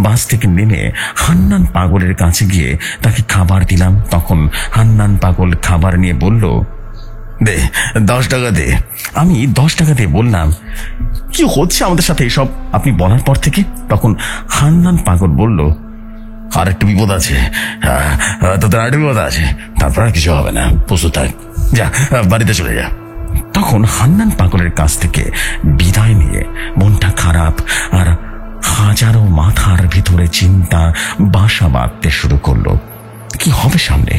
বাস থেকে নেমে হান্নান পাগলের কাছে গিয়ে তাকে খাবার দিলাম। তখন হান্নান পাগল খাবার নিয়ে বলল, দে 10 টাকা দে। আমি 10 টাকা দিয়ে বললাম, কি হচ্ছে আমাদের সাথে এসব আপনি বলার পর থেকে তখন হান্নান পাগল বলল, আর একটা বিপদ আছে, তোদের আরেকটা বিপদ আছে, তারপর আর কিছু হবে না, প্রস্তুত থাক, যা বাড়িতে চলে যা। তখন হান্নান পাগলের কাছ থেকে বিদায় নিয়ে মনটা খারাপ আর হাজারো মাথার ভিতরে চিন্তা বাসা বাঁধতে শুরু করলো। কি হবে সামনে,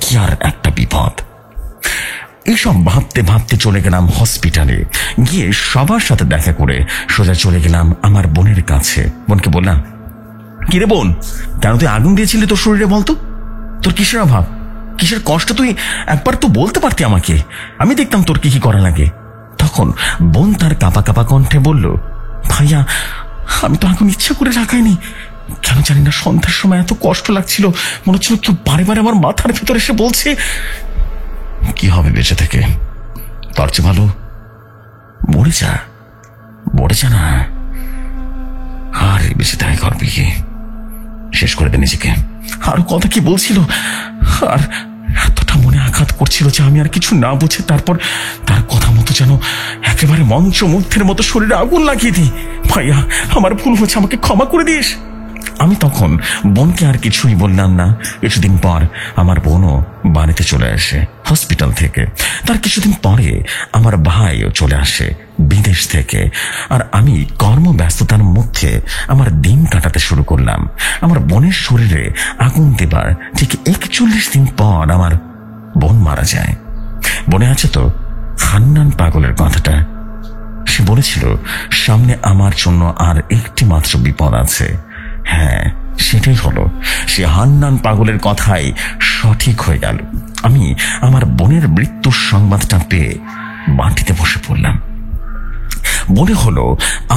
কি আর একটা বিপদ। এইসব ভাবতে ভাবতে চলে গেলাম হসপিটালে। গিয়ে সবার সাথে দেখা করে সোজা চলে গেলাম আমার বোনের কাছে। বোনকে বললাম, কিরে বোন, কেন তুই আগুন দিয়েছিলি তোর শরীরে বলতো? তোর কিসের অভাব, কিসের কষ্ট, তুই একবার তো বলতে পারতি আমাকে, আমি দেখতাম তোর কি কি করা লাগে। তখন বোন তার কাঁপা কাঁপা কণ্ঠে বলল, ভাইয়া আমি তো আগুন ইচ্ছা করে লাগাইনি, কেন জানি না সন্ধ্যার সময় এত কষ্ট লাগছিল, মনে হচ্ছিল কেউ বারে বারে আমার মাথার ভেতরে এসে বলছে, কি হবে বেঁচে থেকে, তার চেয়ে ভালো মরে যা, মরে যা না, আর বেঁচে তাই করবি কি, শেষ করে দে নিজেকে। আরো কথা কি বলছিল, আর এতটা মনে আঘাত করছিল যে আমি আর কিছু না বুঝে তারপর তার কথা মতো যেন একেবারে মন্ত্রমুগ্ধের মতো শরীরে আগুন লাগিয়ে দিই। ভাইয়া আমার ভুল হচ্ছে, আমাকে ক্ষমা করে দিস। আমি তখন বোনকে আর কিছুই বললাম না। কিছুদিন পর আমার বোনও বাড়িতে চলে আসে হসপিটাল থেকে। তার কিছুদিন পরে আমার ভাইও চলে আসে বিদেশ থেকে। আর আমি কর্মব্যস্ততার মধ্যে আমার দিন কাটাতে শুরু করলাম। আমার বোনের শরীরে আগুন দেবার ঠিক 41 দিন পর আমার বোন মারা যায়। মনে আছে তো হান্নান পাগলের কথাটা? সে বলেছিল সামনে আমার জন্য আর একটি মাত্র বিপদ আছে। হ্যাঁ, সেটাই হলো, সে হান্নান পাগলের কথাই সঠিক হয়ে গেল। আমি আমার বোনের মৃত্যুর সংবাদটা পেয়ে মাটিতে বসে পড়লাম। মনে হলো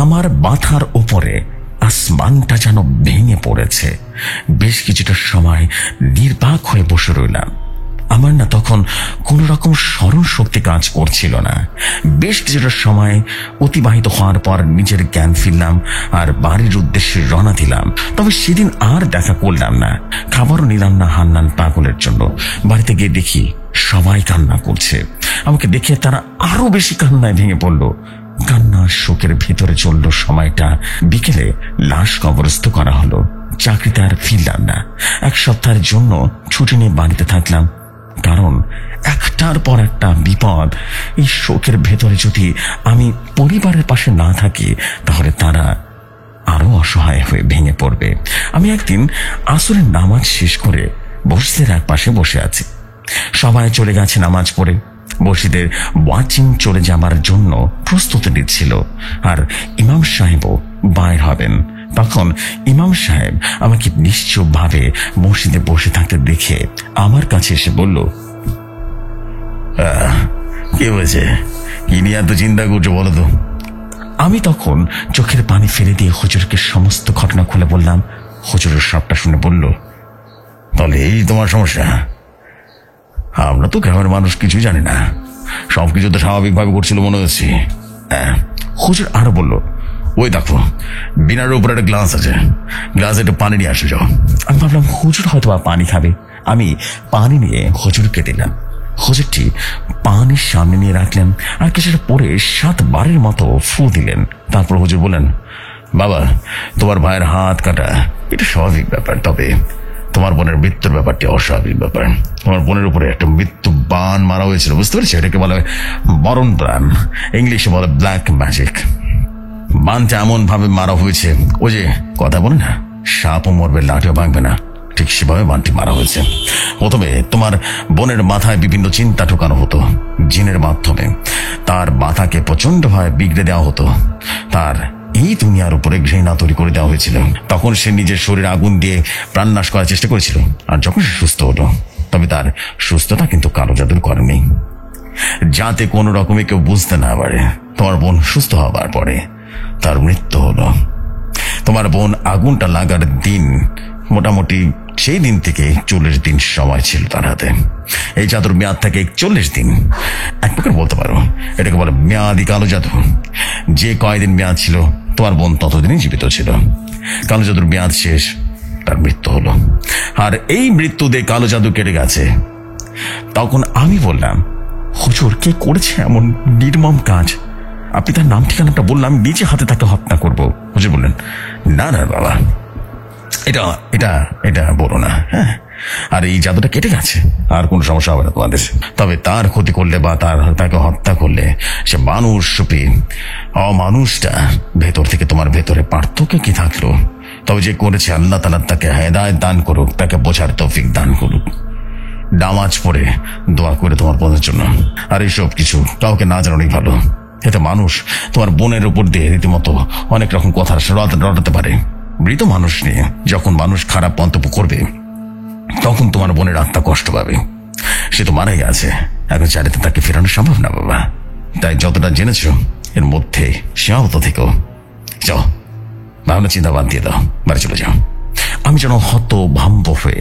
আমার মাথার উপরে আসমানটা যেন ভেঙে পড়েছে। বেশ কিছুটা সময় নির্বাক হয়ে বসে রইলাম। আমার না তখন কোনো রকম স্মরণ শক্তি কাজ করছিল না। বেশ কিছুটা সময় অতিবাহিত হওয়ার পর নিজের জ্ঞান ফিরলাম আর বাড়ির উদ্দেশ্যে রওনা দিলাম। তবে সেদিন আর দেখা করলাম না, খাবারও নিলাম না হান্নান পাগলের জন্য। বাড়িতে গিয়ে দেখি সবাই কান্না করছে। আমাকে দেখে তারা আরো বেশি কান্নায় ভেঙে পড়লো। কান্নার শোকের ভিতরে চলল সময়টা। বিকেলে লাশ কবরস্থ করা হলো। চাকরিতে আর ফিরলাম না। 1 সপ্তাহের জন্য ছুটি নিয়ে বাড়িতে থাকলাম, কারণ একটার পর একটা বিপদ। এই শোকের ভেতরে যদি আমি পরিবারের পাশে না থাকি তাহলে তারা আরো অসহায় হয়ে ভেঙে পড়বে। আমি একদিন আসরের নামাজ শেষ করে মসজিদের এক পাশে বসে আছি। সবাই চলে গেছে নামাজ পড়ে। মসজিদের ওয়াচিং চলে যাবার জন্য প্রস্তুতি নিচ্ছিল, আর ইমাম সাহেবও বাইর হবেন। তখন ইমাম সাহেব আমাকে নিশ্চুপভাবে মসজিদে বসে থাকতে দেখে আমার কাছে এসে বলল, কি হয়েছে, কি নিয়ে এত চিন্তা করছো বলো তো? আমি তখন চোখের পানি ফেলে দিয়ে হুজুরকে সমস্ত ঘটনা খুলে বললাম। হুজুরের সবটা শুনে বলল, তাহলে এই তোমার সমস্যা? আমরা তো গ্রামের মানুষ কিছুই জানি না, সবকিছু তো স্বাভাবিকভাবে করছিল মনে হচ্ছে। হুজুর আরো বলল, ওই দেখো বিনার উপরে একটা গ্লাস আছে, গ্লাসে একটু পানি নিয়ে আসো যাও। আমি ভাবলাম হুজুর হয়তো বা পানি খাবে। আমি পানি নিয়ে হুজুরকে দিলাম। হুজুরটি পানির সামনে নিয়ে রাখলেন আর কিছুটা পরে 7 বারের মতো ফু দিলেন। তারপর হুজুর বললেন, বাবা তোমার ভাইয়ের হাত কাটা এটা স্বাভাবিক ব্যাপার, তবে তোমার বোনের মৃত্যুর ব্যাপারটি অস্বাভাবিক ব্যাপার। তোমার বোনের উপরে একটা মৃত্যু বান মারা হয়েছিল, বুঝতে পেরেছি? এটাকে বলা হয় মরণ বান, ইংলিশে বলে ব্ল্যাক ম্যাজিক। বানটা এমন ভাবে মারা হয়েছে, ওই যে কথা বলে না, সাপও মরবে লাঠিও ভাঙবে না, ঠিক সেভাবে বানটি মারা হয়েছে। প্রথমে তোমার বোনের মাথায় বিভিন্ন চিন্তা ঢোকানো হতো জিনের মাধ্যমে। তার মাথাকে প্রচন্ড ভাবে বিগড়ে দেওয়া হতো। তার এই দুনিয়ার উপরে ঘৃণা তৈরি করে দেওয়া হয়েছিল। তখন সে নিজের শরীরে আগুন দিয়ে প্রাণনাশ করার চেষ্টা করেছিল। আর যখন সে সুস্থ হলো, তবে তার সুস্থতা কিন্তু কালো জাদুর করেনি, যাতে কোনো রকমে কেউ বুঝতে না পারে। তোমার বোন সুস্থ হবার পরে তার মৃত্যু হলো। তোমার বোন আগুনটা লাগার দিন মোটামুটি সেই দিন থেকে 41 দিন সময় ছিল তার হাতে। এই জাদুর মেয়াদ থাকে 41 দিন। এক প্রকার বলতে পারো এটাকে বলে মেয়াদি কালো জাদু। যে কয়দিন মেয়াদ ছিল তোমার বোন ততদিনই জীবিত ছিল। কালো জাদুর মেয়াদ শেষ, তার মৃত্যু হলো। আর এই মৃত্যু দিয়ে কালো জাদু কেটে গেছে। তখন আমি বললাম, হুজুর কে করেছে এমন নির্মম কাজ? আপনি তার নাম ঠিকানাটা বললাম, আমি নিজে হাতে তাকে হত্যা করবো। হুজুর বললেন, না না বাবা, এটা এটা এটা বলো না। হ্যাঁ, আর এই জাদুটা কেটে গেছে, আর কোনো সমস্যা হবে না তোমাদের। তবে তার ক্ষতি করলে বা তাকে হত্যা করলে সে মানুষ রূপী অমানুষটা ভেতর থেকে তোমার ভেতরে পার্থক্য কি থাকলো? তবে যে করেছে, আল্লাহ তাআলা তাকে হেদায়েত দান করুক, তাকে বোঝার তৌফিক দান করুক। নামাজ পড়ে দোয়া করে তোমার বোনের জন্য। আর এইসব কিছু কাউকে না জানানোই ভালো। এতে মানুষ তোমার বোনের উপর দিয়ে রীতিমতো অনেক রকম কথা রটাতে পারে। মৃত মানুষ নিয়ে যখন মানুষ খারাপ মন্তব্য করবে, তখন তোমার বোনের আত্মা কষ্ট পাবে। সে তো মারাই আছে, এখন চারিতে তাকে ফেরানো সম্ভব না বাবা। তাই যতটা জেনেছ এর মধ্যে সীমাবদ্ধ থেকেও। যাও, ভাবনা চিন্তা বাদ দিয়ে দাও, বাড়ি চলে যাও। আমি যেন হতভম্ব হয়ে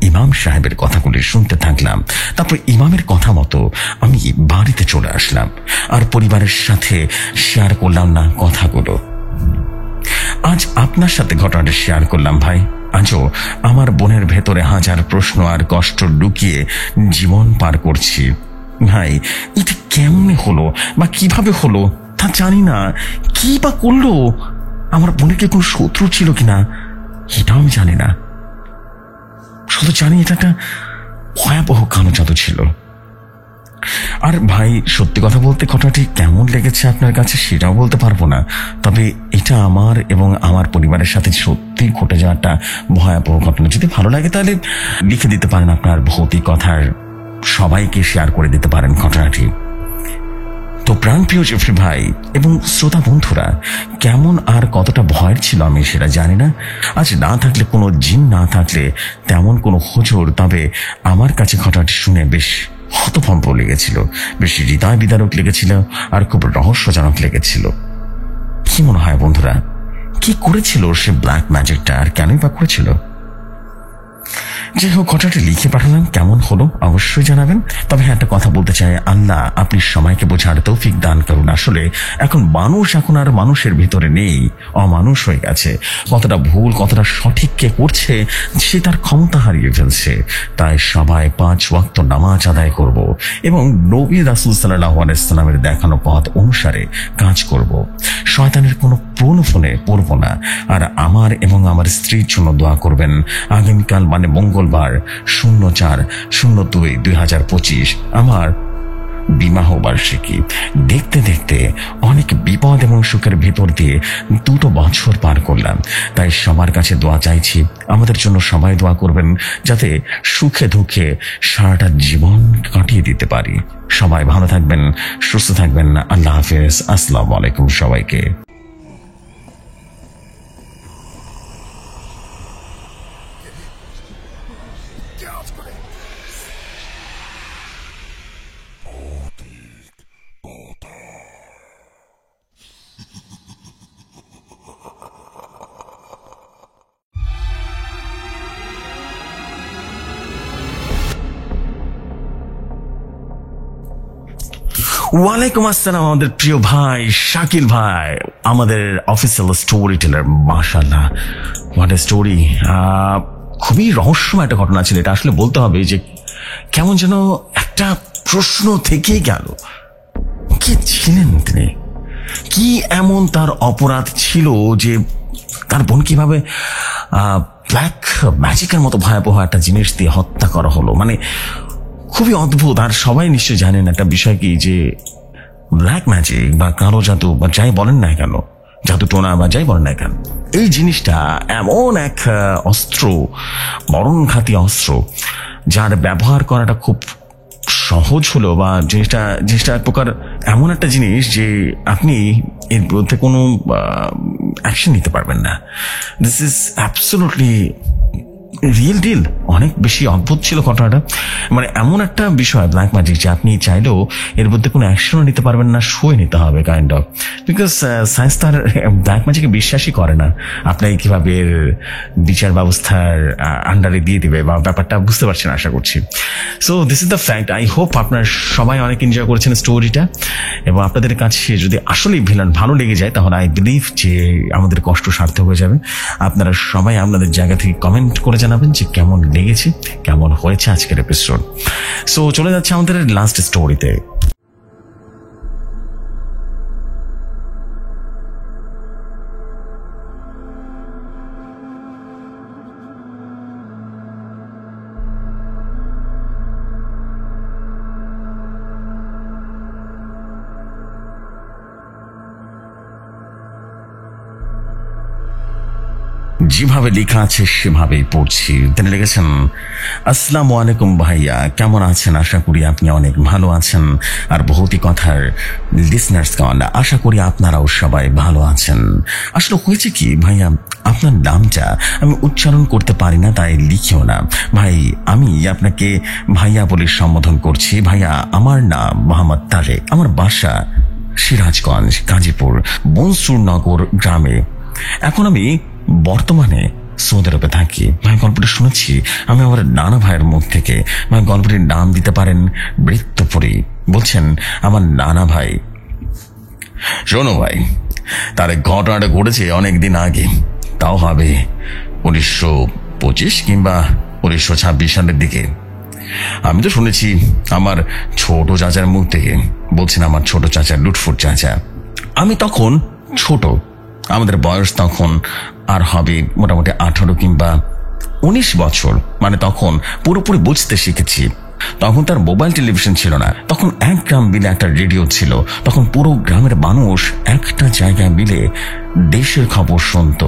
ইমাম সাহেবের কথাগুলি শুনতে থাকলাম। তারপর ইমামের কথা মতো আমি বাড়িতে চলে আসলাম, আর পরিবারের সাথে শেয়ার করলাম না কথাগুলো। আজ আপনার সাথে ঘটনাটা শেয়ার করলাম ভাই। আজও আমার বোনের ভেতরে হাজার প্রশ্ন আর কষ্ট লুকিয়ে জীবন পার করছি। ভাই, এটা কেমনে হলো বা কিভাবে হলো তা জানি না। কি বা করলো? আমার বোনের কি কোনো শত্রু ছিল কিনা এটাও আমি জানি না। শুধু জানি এটা একটা ভয়াবহ কালো জাদু ছিল। আর ভাই, সত্যি কথা বলতে ঘটনাটি কেমন লেগেছে আপনার কাছে সেটাও বলতে পারবো না। তবে এটা আমার এবং আমার পরিবারের সাথে সত্যি ঘটে যাওয়াটা ভয়াবহ ঘটনা। যদি ভালো লাগে তাহলে লিখে দিতে পারেন আপনার ভৌতিক কথার, সবাইকে শেয়ার করে দিতে পারেন ঘটনাটি। তো প্রাণপ্রিয় জেফরি ভাই এবং শ্রোতা বন্ধুরা, কেমন আর কতটা ভয়ের ছিল আমি সেটা জানি না। আজ না থাকলে কোনো জিন, না থাকলে তেমন কোনো হুজুর, তবে আমার কাছে ঘটনাটি শুনে বেশ হতভম্ব লেগেছিল, বেশ হৃদয় বিদারক লেগেছিল, আর খুব রহস্যজনক লেগেছিল। কি মনে হয় বন্ধুরা, কি করেছিল সে ব্ল্যাক ম্যাজিকটা, আর কেনই বা করেছিল? যাই হোক, ঘটনাটি লিখে পাঠালাম, কেমন হলো অবশ্যই জানাবেন। তবে হ্যাঁ, একটা কথা বলতে চাই, আল্লাহ আপনি সবাইকে বোঝার তৌফিক দান করুন। আসলে এখন আর মানুষের ভিতরে নেই, অমানুষ হয়ে গেছে। কতটা ভুল কতটা সঠিক কে করছে সে তার ক্ষমতা হারিয়ে ফেলছে। তাই সবাই 5 ওয়াক্ত নামাজ আদায় করব এবং নবী রাসূল সাল্লাল্লাহু আলাইহি সাল্লামের দেখানো পথ অনুসারে কাজ করব। শয়তানের কোনো প্রলোভনে পড়ব না। আর আমার এবং আমার স্ত্রীর জন্য দোয়া করবেন। আগামীকাল মানে মঙ্গলবার 04/02/2025 আমার বিবাহ বার্ষিকী। দেখতে দেখতে অনেক বিপদ এবং সুখের ভিতর দিয়ে 2 বছর পার করলাম। তাই সবার কাছে দোয়া চাইছি, আমাদের জন্য সবাই দোয়া করবেন যাতে সুখে দুঃখে সারাটা জীবন কাটিয়ে দিতে পারি। সবাই ভালো থাকবেন, সুস্থ থাকবেন। আল্লাহ হাফেজ। আসসালামু আলাইকুম সবাইকে। ওয়ালাইকুম আসসালাম আমাদের প্রিয় ভাই শাকিল ভাই, আমাদের অফিসিয়াল স্টোরি টেলার। মাশাআল্লাহ, হোয়াট এ স্টোরি। খুবই রহস্যময় একটা ঘটনা ছিল এটা। আসলে বলতে হবে যে কেমন যেন একটা প্রশ্ন থেকেই গেল, কে ছিলেন তিনি, কি এমন তার অপরাধ ছিল যে তার বোন কিভাবে ব্ল্যাক ম্যাজিকের মতো ভয়াবহ একটা জিনিস দিয়ে হত্যা করা হলো। মানে খুবই অদ্ভুত। আর সবাই নিশ্চয়ই জানেন একটা বিষয় কি, যে ব্ল্যাক ম্যাজিক বা কালো জাদু বা যাই বলেন না কেন, জাদু টোনা বা যাই বলেন না কেন, এই জিনিসটা এমন এক অস্ত্র, মরণঘাতী অস্ত্র, যার ব্যবহার করাটা খুব সহজ হলো, বা জিনিসটা এক প্রকার এমন একটা জিনিস যে আপনি এর বিরুদ্ধে কোনো অ্যাকশন নিতে পারবেন না। This is absolutely real deal. অনেক বেশি অদ্ভুত ছিল ঘটনাটা। মানে এমন একটা বিষয় ব্ল্যাক ম্যাজিক যে আপনি চাইলেও এর মধ্যে কোনো অ্যাকশনও নিতে পারবেন না, সয়ে নিতে হবে কাইন্ড অফ। বিকজ সায়েন্স তার ব্ল্যাক ম্যাজিকে বিশ্বাসই করে না। আপনাকে কিভাবে এর বিচার ব্যবস্থার আন্ডারে দিয়ে দিবে বা ব্যাপারটা বুঝতে পারছেন আশা করছি। So this is the fact. I hope আপনারা সবাই অনেক এনজয় করেছেন স্টোরিটা, এবং আপনাদের কাছে যদি আসলেই ভিলেন ভালো লেগে যায় তাহলে আই বিলিভ যে আমাদের কষ্ট সার্থক হয়ে যাবে। আপনারা সবাই আপনাদের জায়গা থেকে কমেন্ট করে জানাবেন যে কেমন লেগেছে, কেমন হয়েছে আজকের এপিসোড। সো চলে যাচ্ছে আমাদের লাস্ট স্টোরিতে। যেভাবে লেখা আছে সেভাবেই পড়ছি। তিনি লিখেছেন, আসসালামু আলাইকুম ভাইয়া, কেমন আছেন? আশা করি আপনি অনেক ভালো আছেন। আর ভৌতিক কথার লিসনার্সগণ, আশা করি আপনারাও সবাই ভালো আছেন। আসলে হয়েছে কি ভাইয়া, আপনার নামটা আমি উচ্চারণ করতে পারি না, তাই লিখিও না ভাই। আমি আপনাকে ভাইয়া বলে সম্বোধন করছি। ভাইয়া, আমার নাম মোহাম্মদ তারেক। আমার বাসা সিরাজগঞ্জ, গাজীপুর বনসুরনগর গ্রামে। এখন আমি বর্তমানে সৌদি আরবে থাকি। ভাই, গল্পটা শুনেছি আমি আমার নানা ভাইয়ের মুখ থেকে। ভাই, গল্পটির নাম দিতে পারেন বৃত্তপুরী। বলছেন আমার নানা ভাই। শোনো ভাই, তার ঘটনাটা ঘটেছে অনেকদিন আগে, তাও হবে 1925 কিংবা 1926 সালের দিকে। আমি তো শুনেছি আমার ছোট চাচার মুখ থেকে। বলছেন আমার ছোট চাচা লুৎফুর চাচা। আমি তখন ছোট, আমাদের বয়স তখন আর হবে মোটামুটি 18 কিংবা 19 বছর। মানে তখন পুরোপুরি বুঝতে শিখেছি। তখন তার মোবাইল টেলিভিশন ছিল না, তখন এক গ্রাম মিলে একটা রেডিও ছিল। তখন পুরো গ্রামের মানুষ একটা জায়গায় মিলে দেশের খবর শুনত।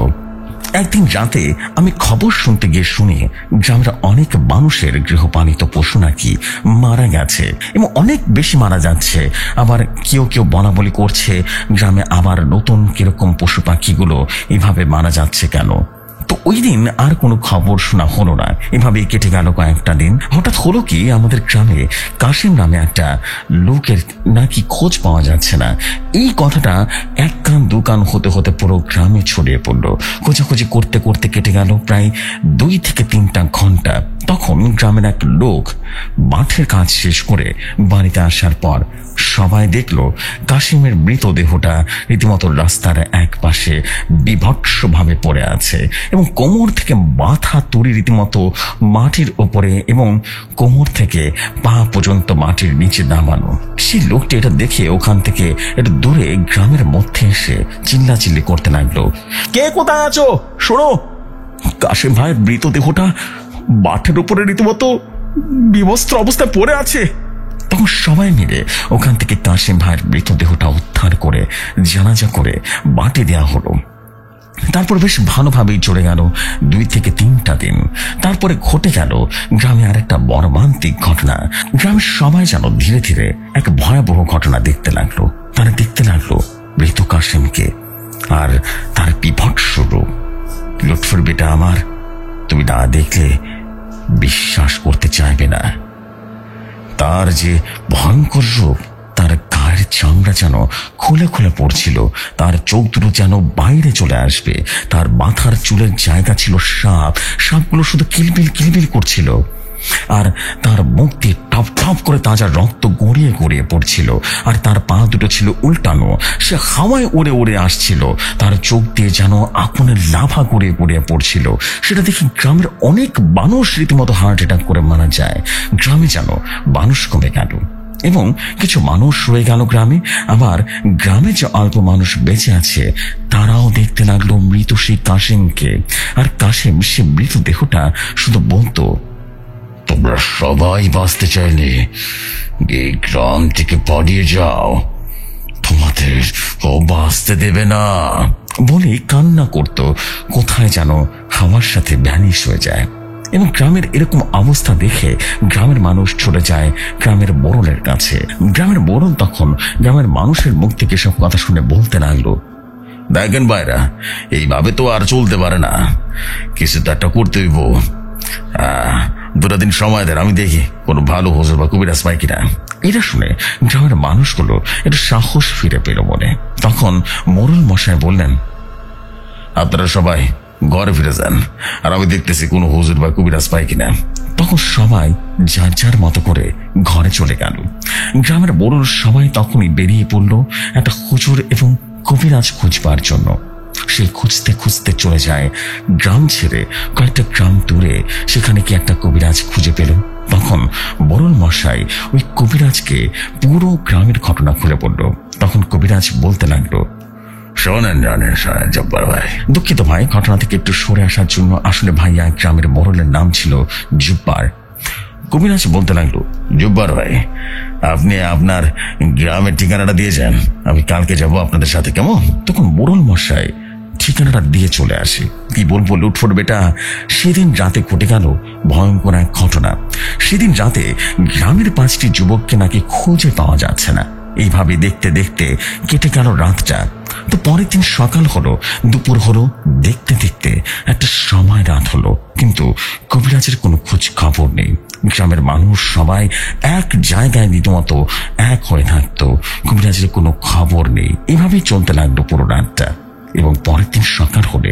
একদিন রাতে আমি খবর শুনতে গিয়ে শুনি গ্রামের অনেক মানুষের গৃহপালিত পশু নাকি মারা গেছে এবং অনেক বেশি মারা যাচ্ছে। আবার কেউ কেউ বলা বলি করছে গ্রামে আবার নতুন কিরকম পশু পাখিগুলো এভাবে মারা যাচ্ছে কেন। তো ওই দিন আর কোনো খবর শোনা হলো না। এভাবেই কেটে গেল কয়েকটা দিন। হঠাৎ হলো কি, আমাদের গ্রামে কাশিম নামে একটা লোকের নাকি খোঁজ পাওয়া যাচ্ছে না। এই কথাটা এক কান দু কান হতে হতে পুরো গ্রামে ছড়িয়ে পড়লো। খোঁজাখুঁজি করতে করতে কেটে গেল প্রায় 2 থেকে 3টা ঘন্টা। তখন গ্রামের এক লোক মাঠের কাজ শেষ করে বাড়িতে আসার পর সবাই দেখলো কাশিমের মৃতদেহটা রীতিমতো রাস্তার এক পাশে বিভৎসভাবে পড়ে আছে এবং কোমর থেকে মাথা তুড়ি রীতিমতো মাটির ওপরে এবং কোমর থেকে পা পর্যন্ত মাটির নিচে নামানো। সেই লোকটি এটা দেখে ওখান থেকে একটু দূরে গ্রামের মধ্যে এসে চিল্লাচিল্লি করতে লাগলো, কে কোথায় আছো? শোনো, কাশিম ভাইয়ের মৃতদেহটা মাঠের উপরে রীতিমতো বিবস্ত্র অবস্থায় পড়ে আছে। তখন সবাই মিলে ওখান থেকে কাশিম ভাইয়ের মৃতদেহটা উদ্ধার করে জানাজা করে বাটি দেওয়া হলো। তারপর বেশ ভালোভাবেই চলে গেল 2 থেকে 3টা দিন। তারপরে ঘটে গেল গ্রামে আরেকটা মর্মান্তিক ঘটনা। গ্রামের সবাই যেন ধীরে ধীরে এক ভয়াবহ ঘটনা দেখতে লাগলো। তারা দেখতে লাগলো মৃত কাশিমকে আর তার বিভৎস রূপ। লুৎফুর বেটা আমার, তুমি না দেখলে বিশ্বাস করতে চাইবে না। তার যে ভয়ঙ্কর রূপ, তার গায়ের চামড়া যেন খুলে খুলে পড়ছিল, তার চোখ দুটো যেন বাইরে চলে আসবে। তার মাথার চুলের জায়গা ছিল সাপ, সাপগুলো শুধু কিলবিল কিলবিল করছিল। আর তার মুখ দিয়ে টপ টপ করে তাজা রক্ত গড়িয়ে গড়িয়ে পড়ছিল। আর তার পা দুটো ছিল উল্টানো, সে হাওয়ায় উড়ে উড়ে আসছিল। তার চোখ দিয়ে যেন আগুনের লাভা গড়িয়ে গড়িয়ে পড়ছিল। সেটা দেখে গ্রামের অনেক মানুষ রীতিমতো হার্ট অ্যাটাক করে মারা যায়। গ্রামে যেন মানুষ কমে গেল এবং কিছু মানুষ রয়ে গেল গ্রামে। আবার গ্রামে যে অল্প মানুষ বেঁচে আছে তারাও দেখতে লাগলো মৃত সেই কাশিমকে। আর কাশিম সে মৃতদেহটা শুধু বলতো, তোমরা সবাই বাঁচতে চাইলে এই গ্রাম থেকে পালিয়ে যাও, তোমাদের ও বাঁচতে দেবে না বলে কান্না করত। কোথায় যেন হাওয়ার সাথে ভ্যানিশ হয়ে যায়। এবং গ্রামের এরকম অবস্থা দেখে গ্রামের মানুষ ছুটে যায় গ্রামের মোড়লের কাছে। গ্রামের মোড়ল তখন গ্রামের মানুষের মুখ থেকে সব কথা শুনে বলতে লাগলো, দেখেন ভাইরা, এইভাবে তো আর চলতে পারে না, কিছু তো একটা করতে হইব। 2 দিন সময় দেন, আমি দেখি কোনো ভালো হুজুর বা কবিরাজ পাই কিনা। এটা শুনে গ্রামের মানুষগুলো একটু সাহস ফিরে পেল মনে। তখন মোড়ল মশাই বললেন, আপনারা সবাই ঘরে ফিরে যান, আর আমি দেখতেছি কোনো হুজুর বা কবিরাজ পাই কিনা। তখন সবাই যার যার মতো করে ঘরে চলে গেল। গ্রামের বড় সবাই তখনই বেরিয়ে পড়ল একটা হুজুর এবং কবিরাজ খুঁজবার জন্য। সে খুঁজতে খুঁজতে চলে যায় গ্রাম ছেড়ে কয়েকটা গ্রাম দূরে। সেখানে কি একটা কবিরাজ খুঁজে পেল। তখন বরুণ মশাই ওই কবিরাজকে পুরো গ্রামের ঘটনা খুলে পড়ল। তখন কবিরাজ বলতে লাগলো, শোনেন জব্বার ভাই, দুঃখিত ভাই, ঘটনা থেকে একটু সরে আসার জন্য। আসলে ভাইয়া গ্রামের মোড়লের নাম ছিল জুব্বার। কবিরাজ বলতে লাগলো, জুব্বার ভাই, আপনি আপনার গ্রামের ঠিকানাটা দিয়ে যান, আমি কালকে যাব আপনাদের সাথে, কেমন? তখন মোড়ল মশাই ঠিকানাটা দিয়ে চলে আসে। কি বলবো লুটফোট বেটা, সেদিন রাতে ঘটে গেল ভয়ঙ্কর এক ঘটনা। সেদিন রাতে গ্রামের 5টি যুবককে নাকি খুঁজে পাওয়া যাচ্ছে না। এইভাবে দেখতে দেখতে কেটে গেল রাতটা। তো পরের দিন সকাল হলো, দুপুর হলো, দেখতে দেখতে একটা সময় রাত হলো, কিন্তু কবিরাজের কোনো খোঁজ খবর নেই। গ্রামের মানুষ সবাই এক জায়গায় রীতিমতো এক হয়ে থাকতো, কবিরাজের কোনো খবর নেই। এভাবেই চলতে লাগলো পুরো রাতটা। এবং পরের দিন সকাল হলে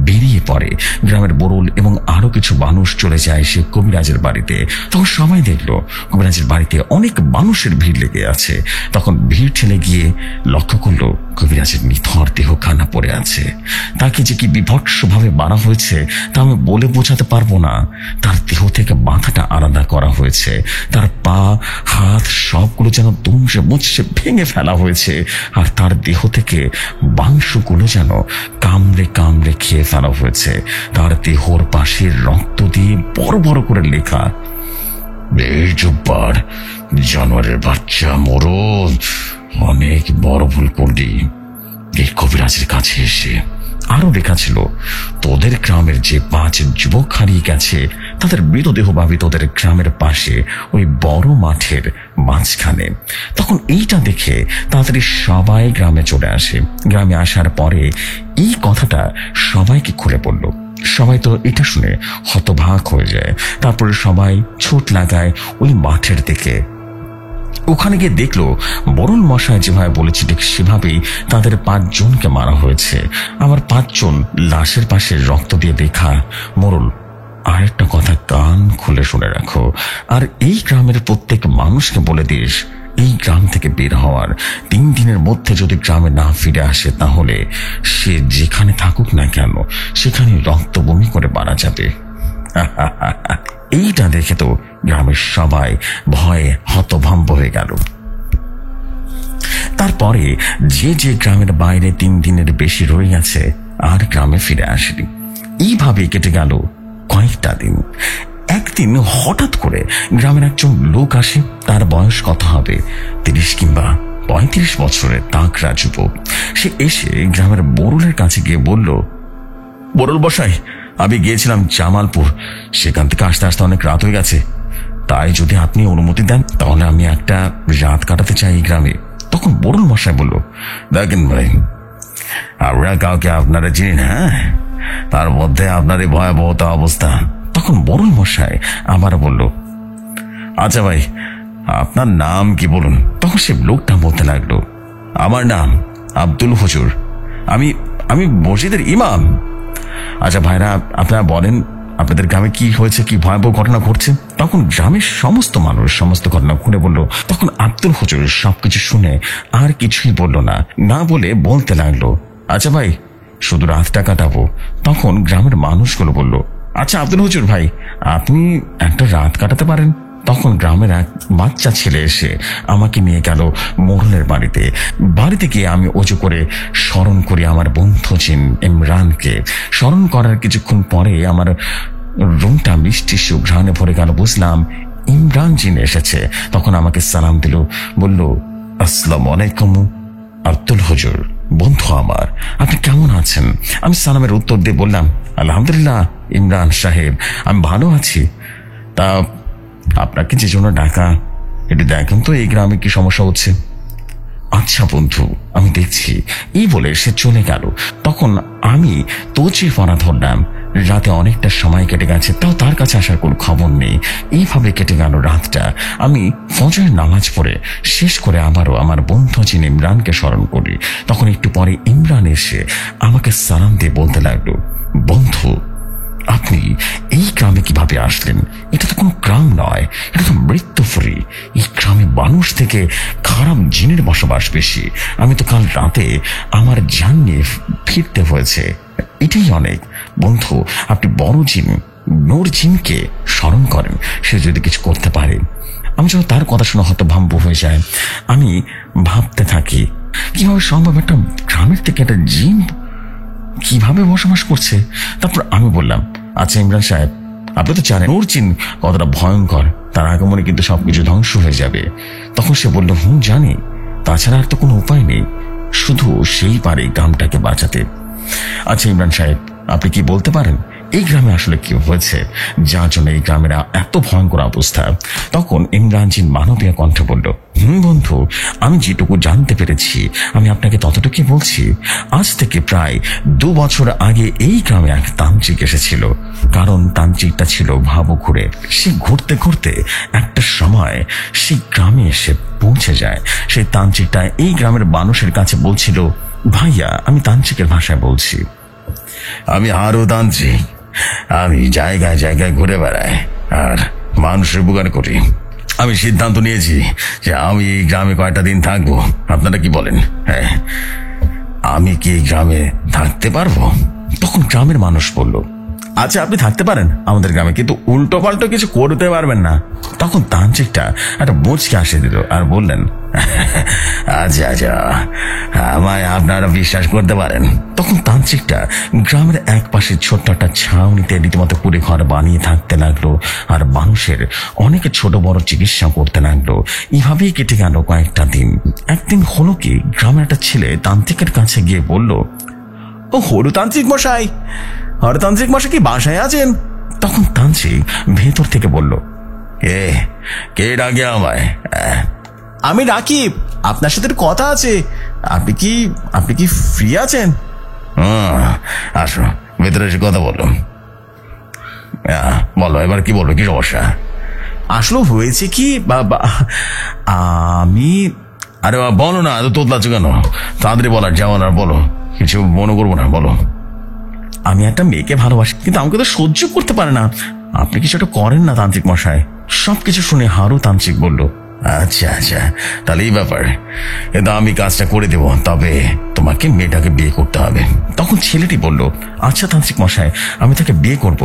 বেরিয়ে পড়ে গ্রামের বরুল এবং আরো কিছু মানুষ চলে যায় সে কবিরাজের বাড়িতে। তখন সবাই দেখলো কবিরাজের বাড়িতে অনেক মানুষের ভিড় লেগে আছে। তখন ভিড় ঠেলে গিয়ে লক্ষ্য করলো কবিরাজের নিথর দেহ খানা পড়ে আছে। তাকে যে কি বিভৎস ভাবে মারা হয়েছে তা আমি বলে বোঝাতে পারবো না। তার দেহ থেকে মাথাটা আলাদা করা হয়েছে, তার পা হাত সবগুলো যেন দুমড়ে মুচড়ে ভেঙে ফেলা হয়েছে, আর তার দেহ থেকে মাংসগুলো যেন কামড়ে কামড়ে খেয়ে ফেলা হয়েছে। তার দেহর পাশে রক্ত দিয়ে বড় বড় করে লেখা, এই জব্বার জানোয়ারের বাচ্চা মরদ, অনেক বড় ভুল করলি এই কবিরাজের কাছে এসে। আরো লেখা ছিল, তোদের গ্রামের যে 5 যুবক হারিয়ে গেছে তাদের মৃতদেহ ভাবি তোদের গ্রামের পাশে ওই বড় মাঠের মাঝখানে। তখন এইটা দেখে তাড়াতাড়ি সবাই গ্রামে চলে আসে। গ্রামে আসার পরে এই কথাটা সবাইকে খুলে পড়ল। সবাই তো এটা শুনে হতবাক হয়ে যায়। তারপরে সবাই ছুট লাগায় ওই মাঠের দিকে। ওখানে গিয়ে দেখলো বরুণ মশাই যেভাবে বলেছে ঠিক সেভাবেই তাদের 5 জনকে মারা হয়েছে। আবার 5 জন লাশের পাশে রক্ত দিয়ে দেখা। মোরল, আরেকটা কথা কান খুলে শুনে রাখো, আর এই গ্রামের প্রত্যেক মানুষকে বলে দিস, এই গ্রাম থেকে বের হওয়ার 3 দিনের মধ্যে যদি গ্রামে না ফিরে আসে তাহলে সে যেখানে থাকুক না কেন সেখানে রক্ত বমি করে মারা যাবে। এইটা দেখে তো গ্রামের সবাই ভয়ে হতভম্ব হয়ে গেল। তারপরে যে যে গ্রামের বাইরে 3 দিনের বেশি রয়ে গেছে আর গ্রামে ফিরে আসেনি। এইভাবে কেটে গেল কয়েকটা দিন। একদিন হঠাৎ করে গ্রামের একজন লোক আসে। তার বয়স কত হবে, 30 কিংবা 35 বছরের তাকড়া যুবক। সে এসে গ্রামের বরুলের কাছে গিয়ে বলল, বরুল বসাই, আমি গিয়েছিলাম জামালপুর, সেখান থেকে আসতে আসতে অনেক রাত হয়ে গেছে, তাই যদি আপনি অনুমতি দেন তাহলে আমি একটা রাত কাটাতে চাই এই গ্রামে। তখন বরুল মশাই বলল, দেখেন ভাই, আমরা কাউকে আপনারা চিনি না, তার মধ্যে আপনার এই ভয়াবহতা অবস্থা। তখন বরুল মশাই আবার বলল, আচ্ছা ভাই, আপনার নাম কি বলুন। তখন সে লোকটা বলতে লাগলো, আমার নাম আব্দুল হুজুর, আমি মসজিদের ইমাম। আচ্ছা ভাইরা, আপনারা বলেন আপনাদের গ্রামে কি হয়েছে, কি ভয়াবহ ঘটনা ঘটছে। তখন গ্রামের সমস্ত মানুষ সমস্ত ঘটনা খুলে বলল। তখন আব্দুল হুজুর সবকিছু শুনে আর কিছুই বলল না, না বলে বলতে লাগলো, আচ্ছা ভাই, শুধু রাতটা কাটাবো। তখন গ্রামের মানুষগুলো বলল, আচ্ছা আব্দুল হুজুর ভাই, আপনি একটা রাত কাটাতে পারেন। তখন গ্রামের এক বাচ্চা ছেলে এসে আমাকে নিয়ে গেল মোড়লের বাড়িতে গিয়ে আমি অজু করে স্মরণ করি আমার বন্ধু জিন ইমরানকে। স্মরণ করার কিছুক্ষণ পরে আমার রুমটা মিষ্টি সুঘ্রাণে ভরে গেল। বুঝলাম ইমরান জিন এসেছে। তখন আমাকে সালাম দিল, বলল, আসসালামু আলাইকুম আব্দুল হুজুর, বন্ধু আমার, আপনি কেমন আছেন? আমি সালামের উত্তর দিয়ে বললাম, আলহামদুলিল্লাহ ইমরান সাহেব, আমি ভালো আছি। তা আপনাকে যে জন্য ডাকা, একটু দেখেন তো এই গ্রামে কি সমস্যা হচ্ছে। আচ্ছা বন্ধু, আমি দেখছি, এই বলে সে চলে গেল। তখন আমি তোচে ফনা ধরলাম। রাতে অনেকটা সময় কেটে গেছে, তাও তার কাছে আসার কোনো খবর নেই। এইভাবে কেটে গেল রাতটা। আমি ফজরের নামাজ পড়ে শেষ করে আবারও আমার বন্ধু জিন ইমরানকে স্মরণ করি। তখন একটু পরে ইমরান এসে আমাকে সালাম দিয়ে বলতে লাগলো, বন্ধু, আপনি এই গ্রামে কিভাবে আসলেন? এটা তো কোনো গ্রাম নয়, এটা তো মৃত্যুপুরী। এই গ্রামে মানুষ থেকে খারাপ জিনের বসবাস বেশি। আমি তো কাল রাতে আমার জান নিয়ে ফিরতে হয়েছে, এটাই অনেক। বন্ধু, আপনি বড় জিন নূর জিনকে স্মরণ করেন, সে যদি কিছু করতে পারে। আমি যখন তার কথা শুনে হতভম্ব হয়ে যায়। আমি ভাবতে থাকি, কিভাবে সম্ভব একটা গ্রামের থেকে একটা জিন কিভাবে বসবাস করছে। তারপর আমি বললাম, আচ্ছা ইমরান সাহেব, আপনি তো জানেন নূর জিন কতটা ভয়ঙ্কর, তার আগমনে কিন্তু সবকিছু ধ্বংস হয়ে যাবে। তখন সে বলল, জানি, তাছাড়া আর তো কোনো উপায় নেই, শুধু সেই পারে গ্রামটাকে বাঁচাতে। আচ্ছা ইমরান সাহেব, আপনি কি বলতে পারেন এই গ্রামে আসলে কি হয়েছে যার জন্য এই গ্রামের এত ভয়ঙ্কর অবস্থা? তখন ইমরানজির মানবীয় কণ্ঠে বলল, বন্ধু, আমি যেটুকু জানতে পেরেছি আমি আপনাকে ততটুকুই বলছি। আজ থেকে প্রায় 2 বছর আগে এই গ্রামে এক তান্ত্রিক এসেছিল। কারণ তান্ত্রিকটা ছিল ভাবুঘুরে। সে ঘুরতে ঘুরতে একটা সময় সেই গ্রামে এসে পৌঁছে যায়। সেই তান্ত্রিকটা এই গ্রামের মানুষের কাছে বলছিল, ভাইয়া, আমি তান্ত্রিকের ভাষায় বলছি, আমি আরো তান্ত্রিক। আমি জায়গায় জায়গায় ঘুরে বেড়াই আর মানুষের উপকার করি। আমি সিদ্ধান্ত নিয়েছি যে আমি এই গ্রামে কয়েকটা দিন থাকবো। আপনারা কি বলেন? হ্যাঁ, আমি কি এই গ্রামে থাকতে পারবো? তখন গ্রামের মানুষ বলল, আচ্ছা আপনি থাকতে পারেন আমাদের গ্রামে, কিন্তু উল্টো পাল্টো কিছু করতে পারবেন না। তখন তান্ত্রিকটা একটা মুচকে হাসি দিল আর বললেন, আচ্ছা আচ্ছা, আমায় আপনারা বিশ্বাস করতে পারেন। তখন তান্ত্রিকটা গ্রামের এক পাশে ছোট্ট একটা ছাউনিতে রীতিমতো কুড়ে ঘর বানিয়ে থাকতে লাগলো আর মানুষের অনেকে ছোট বড় চিকিৎসা করতে লাগলো। এভাবেই কেটে গেল কয়েকটা দিন। একদিন হলো কি, গ্রামের একটা ছেলে তান্ত্রিকের কাছে গিয়ে বলল, ও হরু তান্ত্রিক মশাই, হরতান্ত্রিক মশাই কি বাসায় আছেন? তখন তান্ত্রিক ভেতর থেকে বলল, কে ডাকে আমায়? আমি রাকিব, আপনার সাথে কথা আছে। আপনি কি ফ্রি আছেন? আসো, ভেতরে এসে কথা বলো। বলো, এবার কি বলবো, কি সমস্যা? আসলে হয়েছে কি আমি, আরে বলো না, এত তোতলাচ্ছ কেন? তাড়াতাড়ি বলার যেমন, আর বলো, কিছু মনে করবো না, বলো। আমি একটা মেয়েকে ভালোবাসি, কিন্তু আমাকে তো সহ্য করতে পারে না। আপনি কিছু একটা করেন না তান্ত্রিক মশাই। সবকিছু শুনে হারু তান্ত্রিক বলল, আচ্ছা আচ্ছা, তাহলে এই ব্যাপার, কিন্তু আমি কাজটা করে দেব, তবে তোমাকে মেয়েটাকে বিয়ে করতে হবে। তখন ছেলেটি বলল, আচ্ছা তান্ত্রিক মশাই, আমি তাকে বিয়ে করব।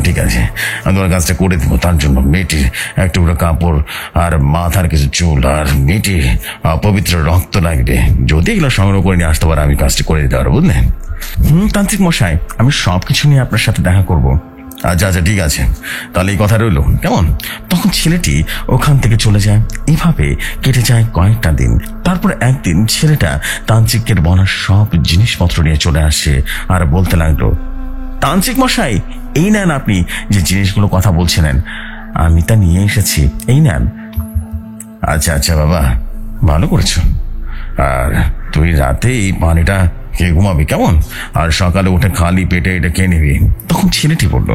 ঠিক আছে, আমি তোমার কাজটা করে দেবো। তার জন্য মেয়েটির এক টুকরো কাপড় আর মাথার কিছু চুল আর মেয়েটির পবিত্র রক্ত লাগবে। যদি এগুলো সংগ্রহ করে নিয়ে আসতে পারে, আমি কাজটা করে দিতে পারবো, বুঝলেন? তান্ত্রিক মশাই, আমি সবকিছু নিয়ে আপনার সাথে দেখা করব। আচ্ছা আচ্ছা, ঠিক আছে, তাহলে এই কথা রইল, কেমন? তখন ছেলেটি ওখান থেকে চলে যায়। এভাবে কেটে যায় কয়েকটা দিন। তারপর একদিন ছেলেটা তান্ত্রিকের বলা সব জিনিসপত্র নিয়ে চলে আসে আর বলতে লাগলো, তান্ত্রিক মশাই, এই নেন, আপনি যে জিনিসগুলো কথা বলছিলেন, আমি তা নিয়ে এসেছি, এই নেন। আচ্ছা আচ্ছা বাবা, ভালো করেছো। আর তুই রাতে এই পানিটা খেয়ে ঘুমাবি, কেমন? আর সকালে উঠে খালি পেটে এটা খেয়ে নিবি। তখন ছেলেটি বলল,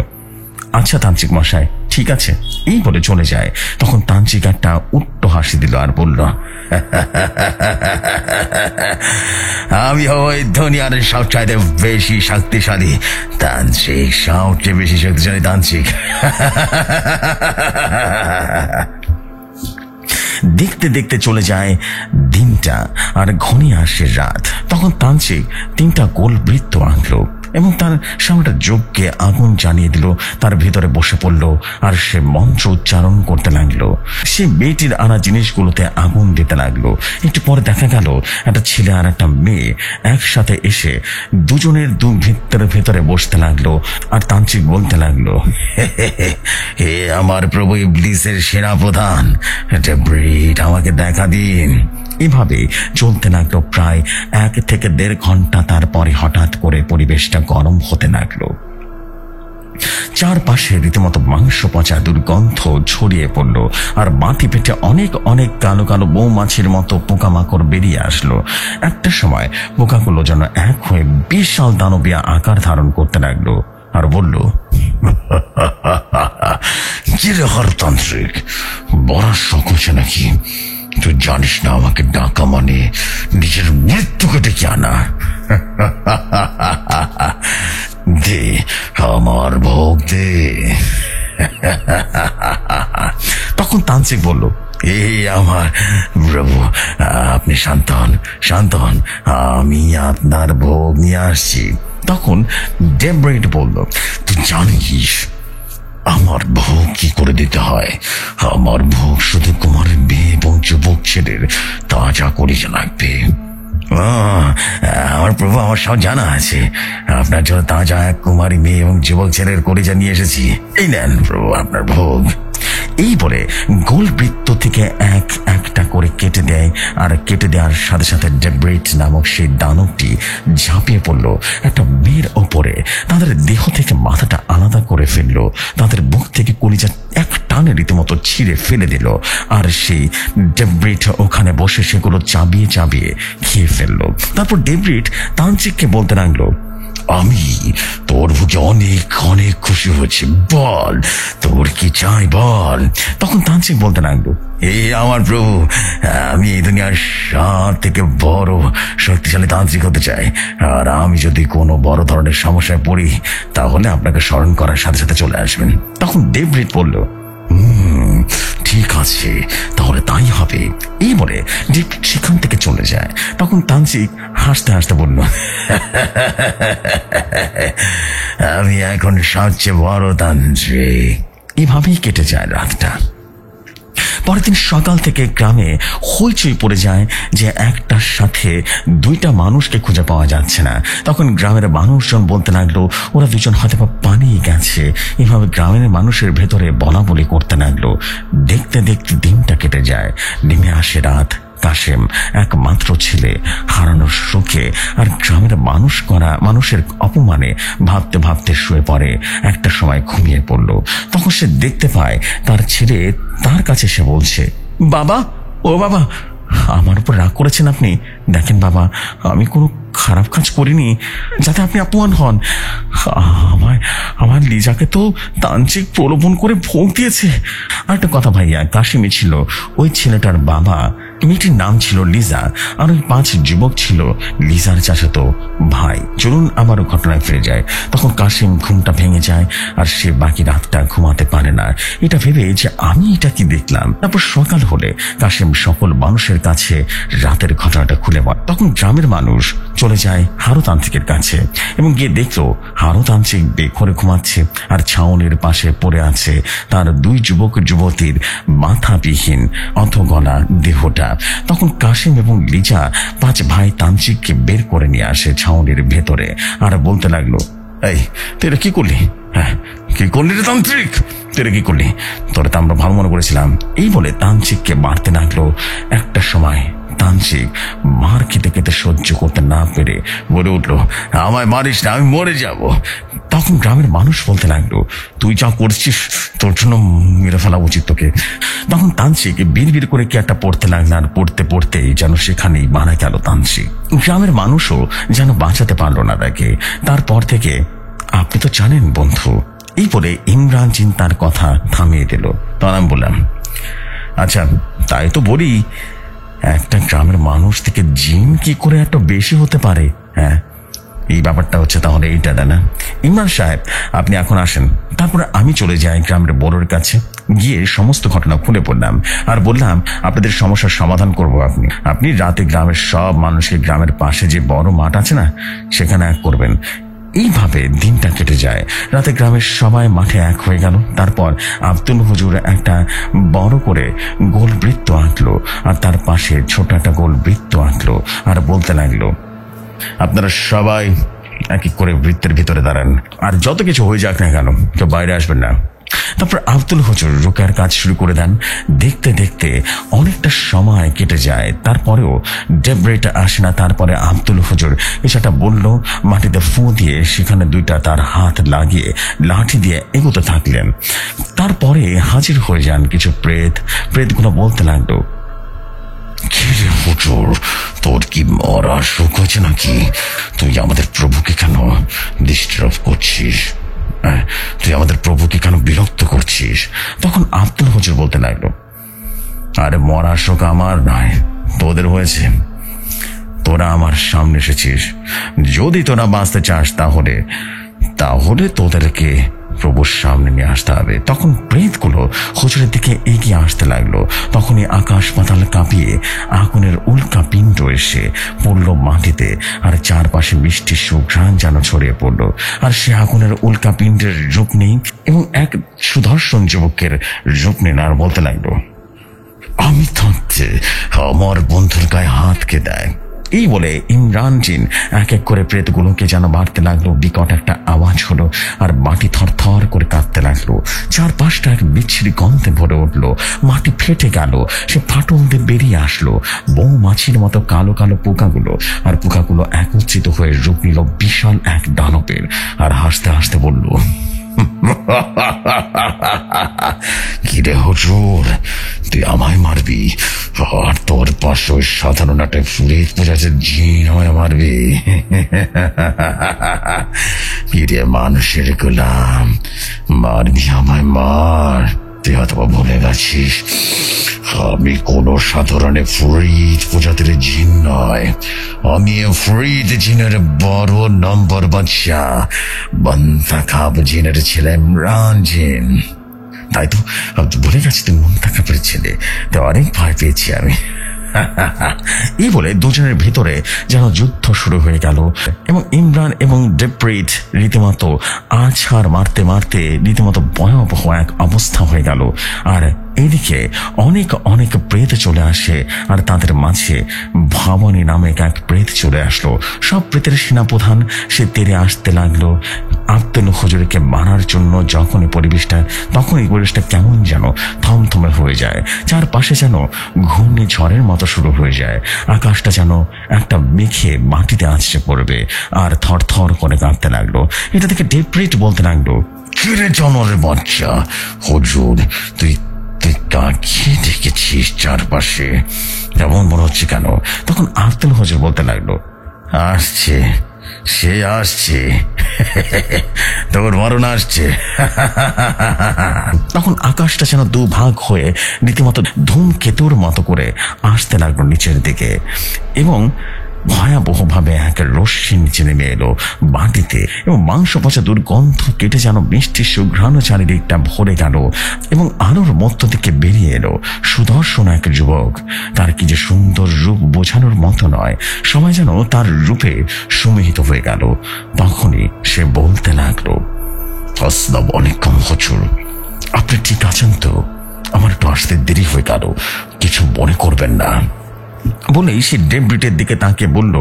আচ্ছা তান্ত্রিক মশাই, ঠিক আছে, এই বলে চলে যায়। তখন তান্ত্রিক একটা উট্ট হাসি দিল আর বলল, আমি ওই দুনিয়ার সবচাইতে বেশি শক্তিশালী তান্ত্রিক, সবচেয়ে বেশি শক্তিশালী তান্ত্রিক। দেখতে দেখতে চলে যায় দিনটা আর ঘনিয়ে আসে রাত। তখন তান্ত্রিক 3টা গোল বৃত্ত আঁকলো এবং তার সামনেটা যজ্ঞে আগুন জ্বালিয়ে দিল। তার ভিতরে বসে পড়ল আর সে মন্ত্র উচ্চারণ করতে লাগলো। সে মেয়েটির আনা জিনিসগুলোতে আগুন দিতে লাগলো। একটু পরে দেখা গেল একটা ছেলে আর একটা মেয়ে একসাথে এসে দুজনের ভেতরে বসতে লাগলো। আর তান্ত্রিক বলতে লাগলো, হে আমার প্রভু ইবলিসের সেনা প্রধান, আমাকে দেখা দিন। এভাবে চলতে লাগলো প্রায় 1 থেকে 1.5 ঘন্টা। তারপরে হঠাৎ করে পরিবেশটা গরম হতে লাগলো। চারপাশে রীতিমতো মাংস পচা দুর্গন্ধ ছড়িয়ে পড়ল আর মাটি পেটে অনেক অনেক কালো কালো মৌমাছির মতো পোকামাকড় বেরিয়ে আসলো। একটা সময় পোকাগুলো যেন এক হয়ে বিশাল দানবীয় আকার ধারণ করতে লাগলো আর বলল, কি রে হরতান্ত্রিক, বড় শখ হচ্ছে নাকি? তুই জানিস না আমাকে ডাকা মানে নিজের মৃত্যুকে ডেকে আনা। দে আমার ভোগ দে। তখন তান্ত্রিক বলল, এই আমার প্রভু, আপনি শান্ত হন, শান্ত হন, আমি আপনার ভোগ নিয়ে আসছি। তখন ডেব্রেড বলল, তুই জানিস আমার ভোগ কি করে দিতে হয়? আমার ভোগ শুধু কুমারের মেয়ে এবং যুবক ছেলের তাজা করে লাগবে। আমার প্রভু, আমার সব জানা আছে। আপনার জন্য তাজা এক কুমারী মেয়ে এবং যুবক ছেলের কলিজা নিয়ে এসেছি। এই নেন প্রভু আপনার ভোগ। এই বলে গোল বৃত্ত থেকে এক একটা করে কেটে দেয়, আর কেটে দেওয়ার সাথে সাথে ডেব্রিট নামক সেই দানবটি ঝাঁপিয়ে পড়ল একটা মেয়ের ওপরে। তাদের দেহ থেকে মাথাটা আলাদা করে ফেললো, তাদের বুক থেকে কলিজা এক টানে রীতিমতো ছিঁড়ে ফেলে দিল, আর সেই ডেব্রিট ওখানে বসে সেগুলো চাবিয়ে চাবিয়ে খেয়ে ফেললো। তারপর ডেব্রিট তান্ত্রিককে বলতে লাগলো, আমি তোর বুকে অনেক অনেক খুশি হয়েছি, বল তোর কি চাই বল। তখন তান্ত্রিক বলতে লাগলো, এই আমার প্রভু, আমি এই দুনিয়ার সব থেকে বড় শক্তিশালী তান্ত্রিক হতে চাই, আর আমি যদি কোনো বড় ধরনের সমস্যায় পড়ি তাহলে আপনাকে স্মরণ করার সাথে সাথে চলে আসবেন। তখন ডেব্রিট বলল, ঠিক আছে, তাহলে তাই হবে। এই বলে ডেব্রিট সেখান থেকে চলে যায়। তখন তান্ত্রিক হাসতে হাসতে বলল, আমি এখন সবচেয়ে বড় তান্ত্রিক। এভাবেই কেটে যায় রাতটা। পরের দিন সকাল থেকে গ্রামে হইচই পড়ে যায় যে একটার সাথে দুইটা মানুষকে খুঁজে পাওয়া যাচ্ছে না। তখন গ্রামের মানুষজন বলতে লাগলো, ওরা দুজন হয়তো পানিয়ে গেছে। এভাবে গ্রামের মানুষের ভেতরে বলা বলি করতে লাগলো। দেখতে দেখতে দিনটা কেটে যায়। নেমে আসে রাত। কাশেম একমাত্র ছেলে, হারানোর শোকে আর গ্রামের মানুষের অপমানে ভাবতে ভাবতে শুয়ে পড়ে। একটা সময় ঘুমিয়ে পড়ল। তখন সে দেখতে পায় তার ছেলে তার কাছে এসে বলছে, বাবা, ও বাবা, আমার উপর রাগ করেছেন আপনি? দেখেন বাবা, আমি কোনো খারাপ কাজ করিনি যাতে আপনি অপমান হন। আমার লিজাকে তো তান্ত্রিক প্রলোভন করে ভোগ দিয়েছে। আর একটা কথা ভাইয়া, কাশিমই ছিল ওই ছেলেটার বাবা। মেয়েটির নাম ছিল লিজা, আর ওই 5 যুবক ছিল লিজার চাচাতো ভাই। চলুন আবারও ঘটনায় ফিরে যায়। তখন কাশিম ঘুমটা ভেঙে যায়, আর সে বাকি রাতটা ঘুমাতে পারে না, এটা ভেবে যে আমি এটা কি দেখলাম। তারপর সকাল হলে কাশিম সকল মানুষের কাছে রাতের ঘটনাটা খুলে বলে। তখন গ্রামের মানুষ চলে যায় হারুতান্ত্রিকের কাছে এবং গিয়ে দেখলো হারুতান্ত্রিক বেঘরে ঘুমাচ্ছে, আর ছাউনির পাশে পড়ে আছে তার 2 যুবক যুবতীর মাথাবিহীন অথগলা দেহটা। তখন কাশিম এবং লিজা 5 ভাই তান্ত্রিককে বের করে নিয়ে আসে ছাউনির ভেতরে, আর বলতে লাগলো, এই তুই কি করলি? হ্যাঁ, কি করলি রে তান্ত্রিক? তুই কি করলি? তোরা তো আমরা ভালো মনে করেছিলাম। এই বলে তান্ত্রিককে মারতে লাগলো। একটা সময় তান্ত্রিক মার খেতে খেতে সহ্য করতে না পেরে বলে উঠলো, আমায় মারিস না, আমি মরে যাব। তখন গ্রামের মানুষ বলতে লাগলো, তুই যা করছিস তোর জন্য মেরে ফেলা উচিত তোকে। তখন তান্ত্রিক বিড় করে কি একটা পড়তে লাগলো, আর পড়তে পড়তেই যেন সেখানেই মারা গেল তান্ত্রিক। গ্রামের মানুষও যেন বাঁচাতে পারলো না তাকে। তারপর থেকে আপনি তো জানেন বন্ধু। এই বলে ইমরান জিন তার কথা থামিয়ে দিল। তখন আমি বললাম, আচ্ছা তাই তো বলি, একটা গ্রামের মানুষ থেকে জিন কি করে এত বেশি হতে পারে? হ্যাঁ, এই ব্যাপারটা হচ্ছে তাহলে এইটা, না? ইমরান সাহেব, আপনি এখন আসেন। তারপরে আমি চলে যাই গ্রামের বড়োর কাছে, গিয়ে সমস্ত ঘটনা খুলে পড়লাম আর বললাম, আপনাদের সমস্যার সমাধান করব আপনি রাতে গ্রামের সব মানুষকে গ্রামের পাশে যে বড় মাঠ আছে না, সেখানে এক করবেন। এইভাবে দিনটা কেটে যায়। রাতে গ্রামের সবাই মাঠে এক হয়ে গেল। তারপর আব্দুল হুজুর একটা বড় করে গোল বৃত্ত আঁকলো, আর তার পাশে ছোট একটা গোল বৃত্ত আঁকলো, আর বলতে লাগলো, আপনারা সবাই এক এক করে বৃত্তের ভিতরে দাঁড়ান, আর যত কিছু হয়ে যাক না কেন কেউ বাইরে আসবেন না। তারপর আব্দুল হুজুর রোকেয়ার কাজ শুরু করে দেন। দেখতে দেখতে অনেকটা সময় কেটে যায়, তারপরেও ডেব্রিট আসে না। তারপরে আব্দুল হুজুর এসাটা বলল, মাটিতে ফু দিয়ে সেখানে 2টা তার হাত লাগিয়ে লাঠি দিয়ে এগোতে থাকলেন। তারপরে হাজির হয়ে যান কিছু প্রেতগুলো বলতে লাগলো, কিরে হুজুর, তোর কি মরা শোক হয়েছে নাকি? তুই আমাদের প্রভুকে কেন ডিস্টার্ব করছিস? তুই আমাদের প্রভুকে কেন বিরক্ত করছিস? তখন আব্দুল হুজুর বলতে লাগলো, আরে মরা শোক আমার নয়, তোদের হয়েছে। তোরা আমার সামনে এসেছিস, যদি তোরা বাঁচতে চাস তাহলে তোদেরকে প্রভুর সামনে নিয়ে আসতে হবে। তখন প্রেতগুলো হুজুরের দিকে এগিয়ে আসতে লাগলো। তখনই আকাশ পাতাল কাঁপিয়ে আগুনের উল্কা পিণ্ড এসে পড়ল মাটিতে, আর চারপাশে মিষ্টি সুঘ্রাণ যেন ছড়িয়ে পড়ল। আর সে আগুনের উল্কা পিণ্ডের রূপ নেই এবং এক সুদর্শন যুবকের রূপ নেন, আর বলতে লাগলো, আমি থাকতে আমার বন্ধুর গায়ে হাতকে দেয়, এই বলে ইমরান জিন এক এক করে প্রেতগুলোকে যেন মারতে লাগলো। বিকট একটা আওয়াজ হলো আর মাটি থরথর করে কাঁপতে লাগলো। চারপাশটা এক বিচ্ছিরি গন্ধে ভরে উঠলো। মাটি ফেটে গেল, সে ফাটল দিয়ে বেরিয়ে আসলো বউ মাছির মতো কালো কালো পোকাগুলো। আর পোকাগুলো একত্রিত হয়ে রূপ নিল বিশাল এক দানবের। আর হাসতে হাসতে বলল, কিরে হুজুর, তুই আমায় মারবি আর তোর পাশে ওই সাধারণ একটা ফুলের পূজাতে জিন হয়ে মারবি? কিরে মানুষের গোলাম, মারবি আমায়, মার। তুই অথবা ভুলে গেছিস আমি কোন সাধারণ ফরিদ প্রজাতির জিন নয়, আমি ফরিদ জিনের বড় নম্বর বাদশা মুনতাখাব জিনের ছেলে ইমরান জিন। তাই তো ভুলে গেছি তুই মুনতাখাবের ছেলে, তো অনেক ভয় পেয়েছি আমি। এই বলে দুজনের ভিতরে যেন যুদ্ধ শুরু হয়ে গেল এবং ইমরান এবং ডেপ্রিট রীতিমতো আছাড় মারতে মারতে রীতিমতো ভয়াবহ এক অবস্থা হয়ে গেল। আর এদিকে অনেক অনেক প্রেত চলে আসে আর তাদের মাঝে ভবানী নামে এক প্রেত চলে আসলো। সব প্রেতের সেনাপ্রধান সে তেরে আসতে লাগলো আব্দুল হুজুরকে মারার জন্য। তখনই পরিবেশটা কেমন যেন থমথমে হয়ে যায়, চারপাশে যেন ঘূর্ণিঝড়ের মতো শুরু হয়ে যায়। আকাশটা যেন একটা মেঘে মাটিতে আছড়ে পড়বে আর থর থর করে কাঁপতে লাগলো। এটা থেকে ডেপ্রিট বলতে লাগলো, কিরে জনরের বাচ্চা, হুজুর তুই কাকে দেখেছিস চারপাশে, এমন মনে হচ্ছে কেন? তখন আব্দুল হুজুর বলতে লাগলো, আসছে, সে আসছে, তোর মরণ আসছে। তখন আকাশটা যেন দুভাগ হয়ে রীতিমতো ধূমকেতুর মতো করে আসতে লাগলো নিচের দিকে এবং ভয়াবহভাবে এক রশ্মি নিচে নেমে এলো মাটিতে এবং মাংস পচা দুর্গন্ধ কেটে যেন মিষ্টি সুঘ্রাণ চারিদিকটা ভরে গেল এবং আলোর মধ্য থেকে বেরিয়ে এলো সুদর্শন এক যুবক। তার কি যে সুন্দর রূপ বোঝানোর মতো নয়, সবাই যেন তার রূপে সুমোহিত হয়ে গেল। তখনই সে বলতে লাগলো, আসসালামু আলাইকুম হুজুর, আপনি ঠিক আছেন তো? আমার একটু আসতে দেরি হয়ে গেল, কিছু মনে করবেন না। বলেই সে ডেব্রিটের দিকে তাকে বলল,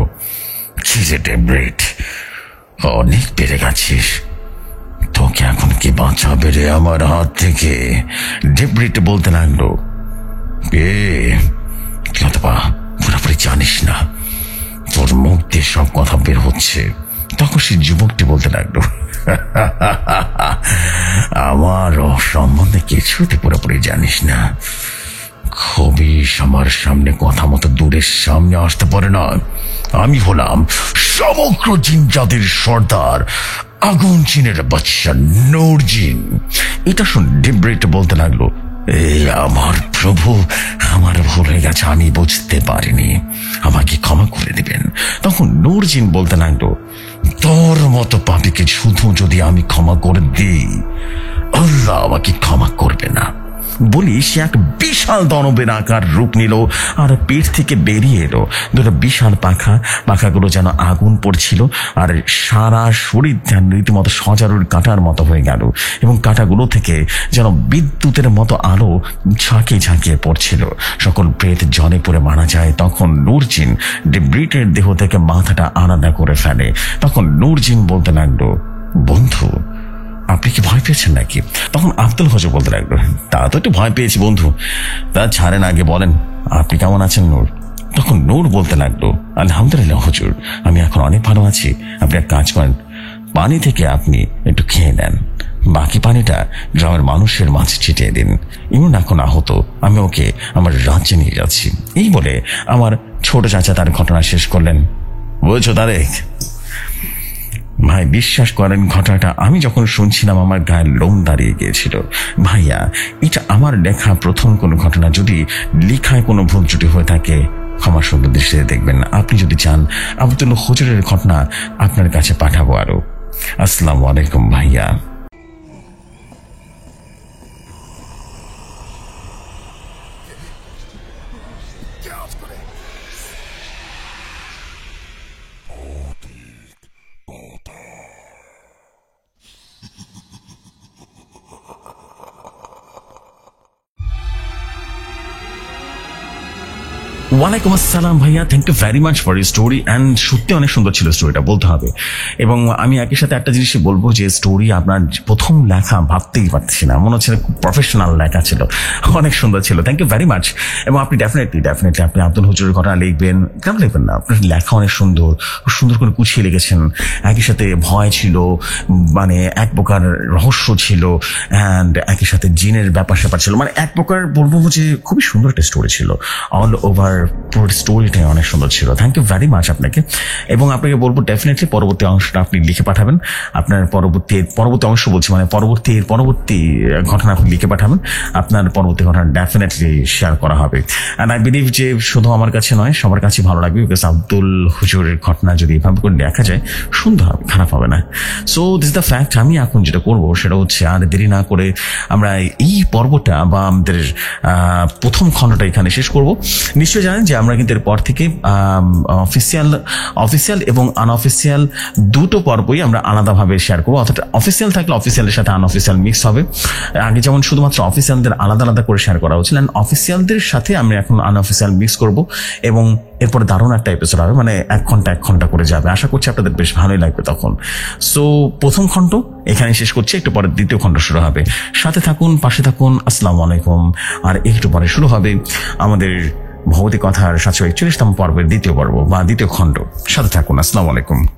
কি যে ডেব্রিট, অনেক বেড়ে গেছিস, তোকে এখন কি বাঁচাবে রে আমার হাত থেকে? ডেব্রিট বলতে লাগলো, অথবা পুরোপুরি জানিস না, তোর মুখ দিয়ে সব কথা বের হচ্ছে। তখন সে যুবকটি বলতে লাগলো, আমার সম্বন্ধে কিছুতে পুরোপুরি জানিস না, খুবই আমার সামনে কথা মতো দূরের সামনে আসতে পারে না। আমি হলাম সমগ্র জিন জাতির সর্দার, আগুন জিনের বাদশা নূর জিন। এটা শুন ডেব্রিট বলতে লাগলো, আমার প্রভু, আমার ভুল হয়ে গেছে, আমি বুঝতে পারিনি, আমাকে ক্ষমা করে দিবেন। তখন নূর জিন বলতে লাগলো, তোর মতো পাপীকে শুধু যদি আমি ক্ষমা করে দিই, আল্লাহ আমাকে ক্ষমা করবে না। বলি সে এক বিশাল দানবের আকার রূপ নিল আর পেট থেকে বেরিয়ে এলো দুটো বিশাল পাখাগুলো যেন আগুন পড়ছিল আর সারা শরীর যেন রীতিমতো সজারুর কাঁটার মতো হয়ে গেল এবং কাঁটাগুলো থেকে যেন বিদ্যুতের মতো আলো ঝাঁকিয়ে ঝাঁকিয়ে পড়ছিল। সকল প্রেত জলে পড়ে মারা যায়। তখন নূরজিন ডেব্রিটের দেহ থেকে মাথাটা আলাদা করে ফেলে। তখন নূরজিন বলতে লাগলো, বন্ধু, আপনি কি ভয় পেয়েছেন নাকি? তখন আব্দুল হুজুর বলতে লাগলো, তা তো একটু ভয় পেয়েছি বন্ধু, তা ছাড়েন, আগে বলেন আপনি কেমন আছেন নূর? তখন নূর বলতে লাগলো, আলহামদুলিল্লাহ হুজুর, আমি এখন অনেক ভালো আছি। আপনি এক কাজ করেন, পানি থেকে আপনি একটু খেয়ে নেন, বাকি পানিটা গ্রামের মানুষের মাঝে ছিটিয়ে দিন। ইমন এখন আহত, আমি ওকে আমার রাজ্যে নিয়ে যাচ্ছি। এই বলে আমার ছোট চাচা তার ঘটনা শেষ করলেন। বুঝছো তারেক ভাই, বিশ্বাস করেন ঘটনাটা আমি যখন শুনছিলাম আমার গায়ের লোম দাঁড়িয়ে গিয়েছিল। ভাইয়া, এটা আমার লেখা প্রথম কোনো ঘটনা, যদি লেখায় কোনো ভুল ত্রুটি হয়ে থাকে ক্ষমা সুন্দর দৃষ্টিতে দেখবেন। আপনি যদি চান আব্দুল হুজুরের ঘটনা আপনার কাছে পাঠাবো আরো। আসসালামু আলাইকুম ভাইয়া। ওয়ালাইকুম আসসালাম ভাইয়া, thank you very much for your story. And সত্যি অনেক সুন্দর ছিল স্টোরিটা, বলতে হবে। এবং আমি একই সাথে একটা জিনিসই বলবো যে স্টোরি আপনার প্রথম লেখা ভাবতেই পারছি না, মনে হচ্ছে খুব প্রফেশনাল লেখা ছিল, অনেক সুন্দর ছিল। Thank you very much. এবং আপনি ডেফিনেটলি আপনি আব্দুল হুজুরের ঘটনা লিখবেন, কেন লিখবেন না? আপনার লেখা অনেক সুন্দর, খুব সুন্দর করে গুছিয়ে লিখেছেন। একই সাথে ভয় ছিল, মানে এক প্রকার রহস্য ছিল, অ্যান্ড একই সাথে জিনের ব্যাপার স্যাপার ছিল, মানে এক প্রকার বলবো যে খুবই সুন্দর একটা স্টোরি ছিল। অল ওভার পুরো স্টোরিটাই অনেক সুন্দর ছিল। থ্যাংক ইউ ভেরি মাচ আপনাকে। এবং আপনাকে বলবো ডেফিনেটলি পরবর্তী অংশটা আপনি লিখে পাঠাবেন। আপনার পরবর্তী অংশ বলছি, মানে পরবর্তী ঘটনা আপনি লিখে পাঠাবেন। আপনার পরবর্তী ঘটনা ডেফিনেটলি শেয়ার করা হবে। অ্যান্ড আই বিলিভ যে শুধু আমার কাছে নয়, সবার কাছে ভালো লাগবে, বিকজ আব্দুল হুজুরের ঘটনা যদি এভাবে করে লেখা যায় সুন্দর হবে, খারাপ হবে না। So this the fact. আমি এখন যেটা করবো সেটা হচ্ছে আর দেরি না করে আমরা এই পর্বটা বা আমাদের প্রথম খণ্ডটা এখানে শেষ করব। নিশ্চয়ই জানেন যে আমরা কিন্তু এরপর থেকে অফিসিয়াল এবং আনঅফিসিয়াল দুটো পর্বই আমরা আলাদাভাবে শেয়ার করবো। অর্থাৎ অফিসিয়াল থাকলে অফিসিয়ালের সাথে আনঅফিসিয়াল মিক্স হবে। আগে যেমন শুধুমাত্র অফিসিয়ালদের আলাদা আলাদা করে শেয়ার করা হচ্ছিল, অফিসিয়ালদের সাথে আমরা এখন আনঅফিসিয়াল মিক্স করব। এবং এরপরে দারুণ একটা এপিসোড হবে, মানে 1 ঘন্টা করে যাবে। আশা করছি আপনাদের বেশ ভালোই লাগবে তখন। সো প্রথম খণ্ড এখানে শেষ করছি, একটু পরে দ্বিতীয় খণ্ড শুরু হবে। সাথে থাকুন, পাশে থাকুন। আসসালামু আলাইকুম। আর একটু পরে শুরু হবে আমাদের ভৌতিক কথার 741তম পর্বের দ্বিতীয় পর্ব বা দ্বিতীয় খণ্ড। সাথে থাকুন। আসসালামু আলাইকুম।